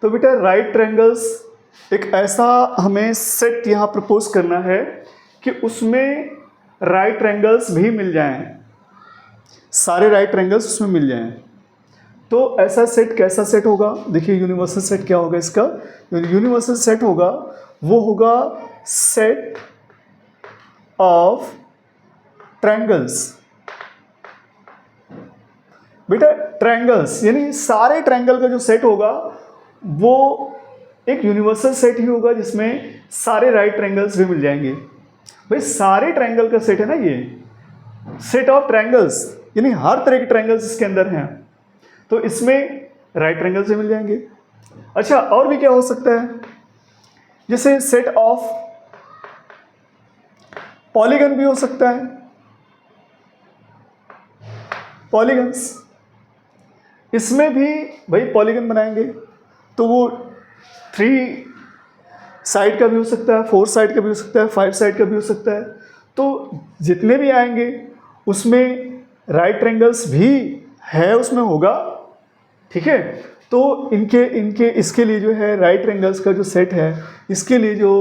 तो बेटा राइट ट्रायंगल्स एक ऐसा हमें सेट यहाँ प्रपोज करना है कि उसमें राइट ट्रायंगल्स भी मिल जाएं, सारे राइट ट्रायंगल्स उसमें मिल जाएं। तो ऐसा सेट कैसा सेट होगा? देखिए यूनिवर्सल सेट क्या होगा इसका? यूनिवर्सल सेट होगा वो होगा सेट ऑफ ट्रायंगल्स। बेटा ट्रायंगल्स यानी सारे ट्रायंगल का जो सेट होगा वो एक यूनिवर्सल सेट ही होगा जिसमें सारे राइट ट्रायंगल्स भी मिल जाएंगे। भाई सारे ट्रायंगल का सेट है ना ये, सेट ऑफ ट्रायंगल्स यानी हर तरह के ट्रायंगल्स इसके अंदर हैं, तो इसमें राइट ट्रायंगल्स भी मिल जाएंगे। अच्छा, और भी क्या हो सकता है? जैसे सेट ऑफ पॉलीगन भी हो सकता है, पॉलीगन्स, इसमें भी भाई पॉलीगन बनाएंगे तो वो 3 साइड का भी हो सकता है, 4 साइड का भी हो सकता है, 5 साइड का भी हो सकता है। तो जितने भी आएंगे उसमें राइट ट्रायंगल्स भी है उसमें होगा। ठीक है। तो इनके इसके लिए जो है राइट ट्रायंगल्स का जो सेट है इसके लिए जो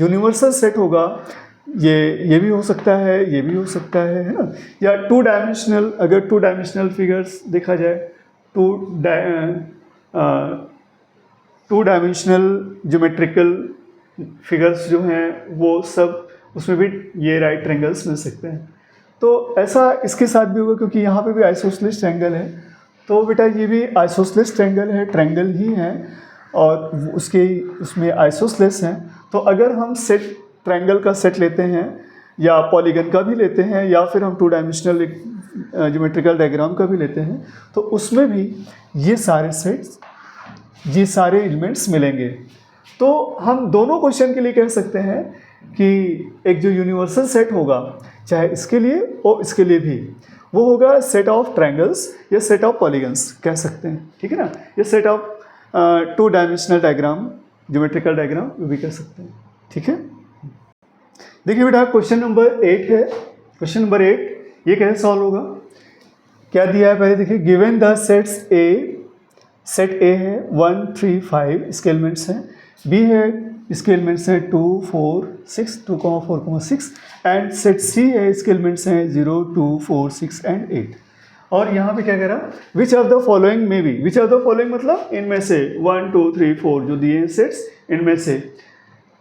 यूनिवर्सल सेट होगा ये भी हो सकता है, ये भी हो सकता है ना। या 2 डायमेंशनल, अगर 2 डायमेंशनल फिगर्स देखा जाए, 2 डायमेंशनल ज्योमेट्रिकल फिगर्स जो हैं वो सब उसमें भी ये राइट ट्रायंगल्स मिल सकते हैं। तो ऐसा इसके साथ भी होगा क्योंकि यहाँ पे भी आइसोसेलेस ट्रायंगल है, तो बेटा ये भी आइसोसेलेस ट्रायंगल है, ट्रायंगल ही है और उसमें आइसोसेलेस हैं। तो अगर हम सेट ट्रायंगल का सेट लेते हैं या पॉलीगन का भी लेते हैं या फिर हम 2 डायमेंशनल ज्योमेट्रिकल डायग्राम का भी लेते हैं तो उसमें भी ये सारे सेट्स, ये सारे एलिमेंट्स मिलेंगे। तो हम दोनों क्वेश्चन के लिए कह सकते हैं कि एक जो यूनिवर्सल सेट होगा चाहे इसके लिए और इसके लिए भी, वो होगा सेट ऑफ ट्रायंगल्स या सेट ऑफ पॉलीगन्स कह सकते हैं, ठीक है ना, या set of 2 dimensional diagram, geometrical diagram वो भी कह सकते हैं, ठीक है। देखिए बेटा क्वेश्चन नंबर 8 है। क्वेश्चन नंबर 8 ये कैसे सॉल्व होगा, क्या दिया है पहले देखिए, given the sets A, set ए है 1 3 5 इसके एलिमेंट्स हैं, बी है इसके एलिमेंट्स हैं 2 4 6 2 4 6 एंड सेट सी है इसके एलिमेंट्स हैं 0 2 4 6 एंड 8। और यहाँ पे क्या कह रहा, विच ऑफ द फॉलोइंग में B, which of the following मतलब इनमें से 1 2 3 4 जो दिए हैं सेट्स, इनमें से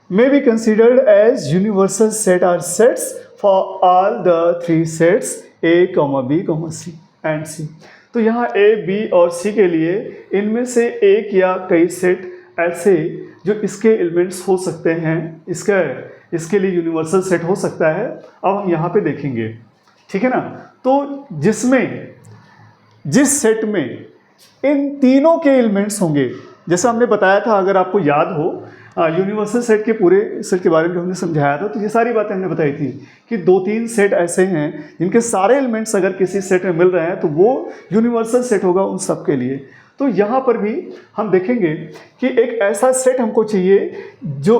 may be considered as universal set or sets for all the 3 sets A, B, C and C। तो यहाँ A, B और C के लिए इनमें से एक या कई सेट ऐसे जो इसके एलिमेंट्स हो सकते हैं, इसके लिए यूनिवर्सल सेट हो सकता है। अब हम यहाँ पे देखेंगे, ठीक है ना। तो जिस सेट में इन तीनों के एलिमेंट्स होंगे, जैसा हमने बताया था, अगर आपको याद हो यूनिवर्सल सेट के पूरे सेट के बारे में जो हमने समझाया था, तो ये सारी बातें हमने बताई थी कि 2-3 सेट ऐसे हैं जिनके सारे एलिमेंट्स अगर किसी सेट में मिल रहे हैं तो वो यूनिवर्सल सेट होगा उन सब के लिए। तो यहाँ पर भी हम देखेंगे कि एक ऐसा सेट हमको चाहिए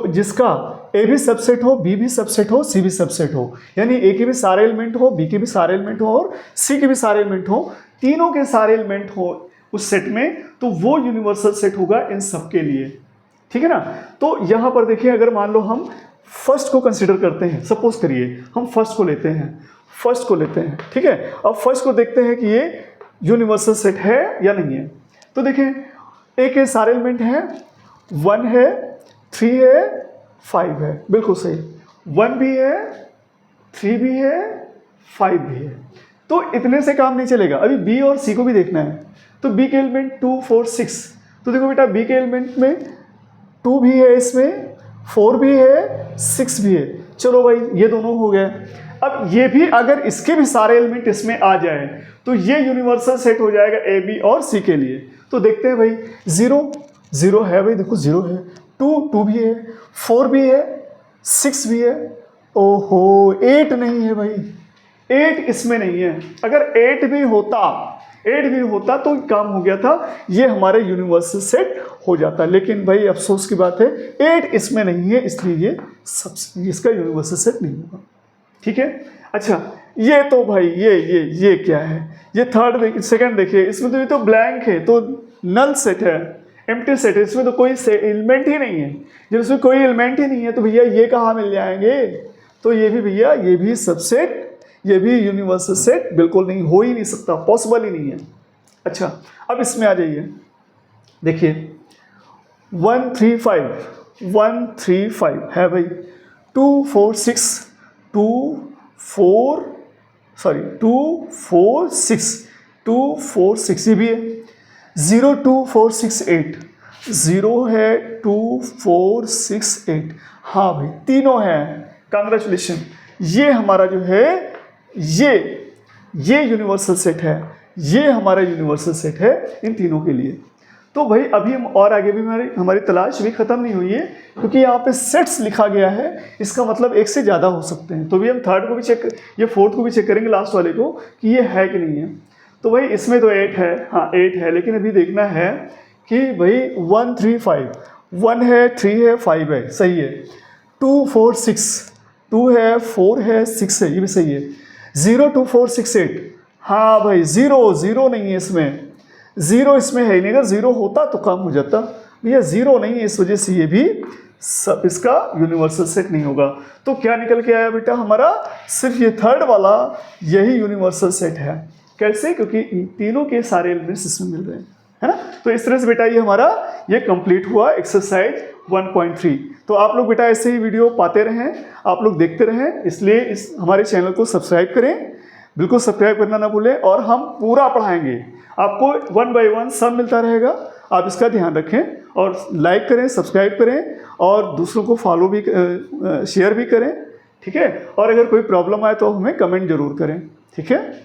जिसका ए भी सबसेट हो, बी भी सबसेट हो, सी भी सबसेट हो, यानी ए के भी सारे एलिमेंट हो, बी के भी सारे एलिमेंट हो और सी के भी सारे एलिमेंट हो, तीनों के सारे एलिमेंट हो उस सेट में, तो वो यूनिवर्सल सेट होगा इन सब के लिए, ठीक है ना। तो यहाँ पर देखिए, अगर मान लो हम फर्स्ट को कंसिडर करते हैं, सपोज करिए हम फर्स्ट को लेते हैं, ठीक है। अब फर्स्ट को देखते हैं कि ये यूनिवर्सल सेट है या नहीं है। तो देखें ए के सारे एलिमेंट हैं, 1 है, 3 है, 5 है, बिल्कुल सही, 1 भी है, 3 भी है, 5 भी है। तो इतने से काम नहीं चलेगा, अभी बी और सी को भी देखना है। तो बी के एलिमेंट 2 4 6, तो देखो बेटा बी के एलिमेंट में 2 भी है, इसमें 4 भी है, 6 भी है, चलो भाई ये दोनों हो गए। अब ये भी अगर इसके भी सारे एलिमेंट इसमें आ जाए तो ये यूनिवर्सल सेट हो जाएगा ए, बी और सी के लिए। तो देखते हैं भाई, 0 है भाई, देखो 0 है, 2 भी है, 4 भी है, 6 भी है, ओहो 8 नहीं है भाई, 8 इसमें नहीं है। अगर 8 भी होता तो काम हो गया था, ये हमारे यूनिवर्सल सेट हो जाता। लेकिन भाई अफसोस की बात है 8 इसमें नहीं है, इसलिए ये इसका यूनिवर्सल सेट नहीं होगा, ठीक है। अच्छा ये तो भाई ये क्या है, ये सेकंड देखिए, इसमें तो ये तो ब्लैंक है, तो नल सेट है, एम्प्टी सेट है, इसमें तो कोई एलिमेंट ही नहीं है। जब इसमें कोई एलिमेंट ही नहीं है तो भैया ये कहाँ मिल जाएंगे, तो ये भी भैया ये भी सबसेट, ये भी यूनिवर्सल सेट बिल्कुल नहीं, हो ही नहीं सकता, पॉसिबल ही नहीं है। अच्छा अब इसमें आ जाइए, देखिए 1 3 5 है भाई, 2 4 6 2 4 6 ये भी है, 0 2 4 6 8 0 है, 2 4 6 8, हाँ भाई तीनों हैं, कांग्रेचुलेशन। ये हमारा जो है ये यूनिवर्सल सेट है, ये हमारा यूनिवर्सल सेट है इन तीनों के लिए। तो भाई अभी हम और आगे भी हमारी तलाश भी ख़त्म नहीं हुई है, क्योंकि यहाँ पे सेट्स लिखा गया है, इसका मतलब एक से ज़्यादा हो सकते हैं। तो भी हम थर्ड को भी ये फोर्थ को भी चेक करेंगे, लास्ट वाले को, कि ये है कि नहीं है। तो भाई इसमें तो 8 है, हाँ 8 है, लेकिन अभी देखना है कि भाई 1 3 5, 1 है, 3 है, 5 है, सही है, 2 4 6, 2 है, 4 है, 6 है, ये भी सही है, 0 2 4 6 8, हाँ भाई 0 नहीं है इसमें, 0 इसमें है नहीं, अगर 0 होता तो काम हो जाता, भैया 0 नहीं है, इस वजह से ये भी इसका यूनिवर्सल सेट नहीं होगा। तो क्या निकल के आया बेटा हमारा, सिर्फ ये थर्ड वाला यही यूनिवर्सल सेट है। कैसे, क्योंकि इन तीनों के सारे एलिमेंट्स इसमें मिल रहे हैं, है ना। तो इस तरह से बेटा ये हमारा ये कंप्लीट हुआ एक्सरसाइज 1.3। तो आप लोग बेटा ऐसे ही वीडियो पाते रहें, आप लोग देखते रहें, इसलिए इस हमारे चैनल को सब्सक्राइब करें, बिल्कुल सब्सक्राइब करना ना भूलें, और हम पूरा पढ़ाएंगे आपको, 1 by 1 सब मिलता रहेगा, आप इसका ध्यान रखें और लाइक करें, सब्सक्राइब करें और दूसरों को फॉलो भी शेयर भी करें, ठीक है। और अगर कोई प्रॉब्लम आए तो हमें कमेंट जरूर करें, ठीक है।